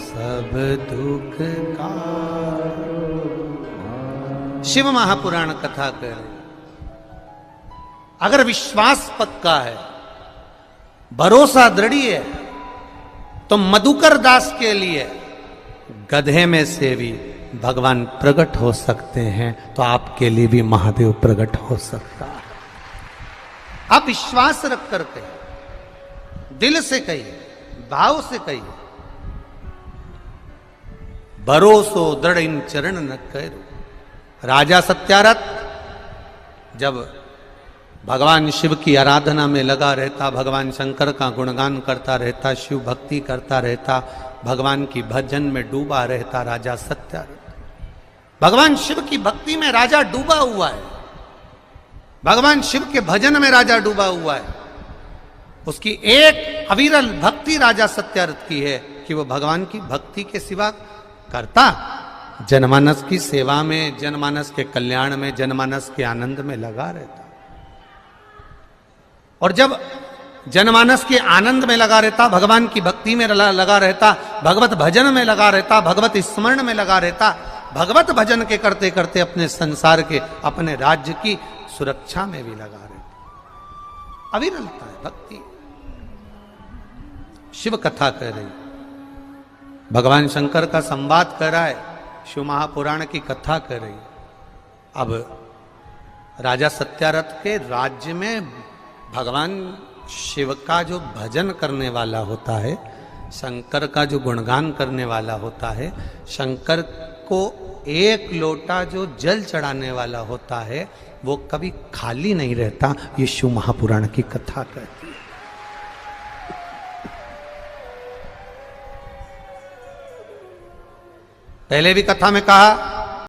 सब दुख काटो। शिव महापुराण कथा कर, अगर विश्वास पक्का है, भरोसा दृढ़ है, तो मधुकर दास के लिए गधे में से भी भगवान प्रकट हो सकते हैं, तो आपके लिए भी महादेव प्रकट हो सकता है। आप विश्वास रख करके दिल से कहिए, भाव से कहिए, भरोसो दृढ़ इन चरण न करो। राजा सत्यारथ जब भगवान शिव की आराधना में लगा रहता, भगवान शंकर का गुणगान करता रहता, शिव भक्ति करता रहता, भगवान की भजन में डूबा रहता राजा सत्यारथ। भगवान शिव की भक्ति में राजा डूबा हुआ है, भगवान शिव के भजन में राजा डूबा हुआ है। उसकी एक अविरल भक्ति राजा सत्यारथ की है कि वो भगवान की भक्ति के सिवा करता जनमानस की सेवा में, जनमानस के कल्याण में, जनमानस के आनंद में लगा रहता। और जब जनमानस के आनंद में लगा रहता, भगवान की भक्ति में लगा रहता, भगवत भजन में लगा रहता, भगवत स्मरण में लगा रहता, भगवत भजन के करते करते अपने संसार के, अपने राज्य की सुरक्षा में भी लगा रहता। अविरलता है भक्ति। शिव कथा कर रही, भगवान शंकर का संवाद कर रहा है, शिव महापुराण की कथा कर रही। अब राजा सत्यारथ के राज्य में भगवान शिव का जो भजन करने वाला होता है, शंकर का जो गुणगान करने वाला होता है, शंकर को एक लोटा जो जल चढ़ाने वाला होता है वो कभी खाली नहीं रहता। ये शिव महापुराण की कथा कहती है। पहले भी कथा में कहा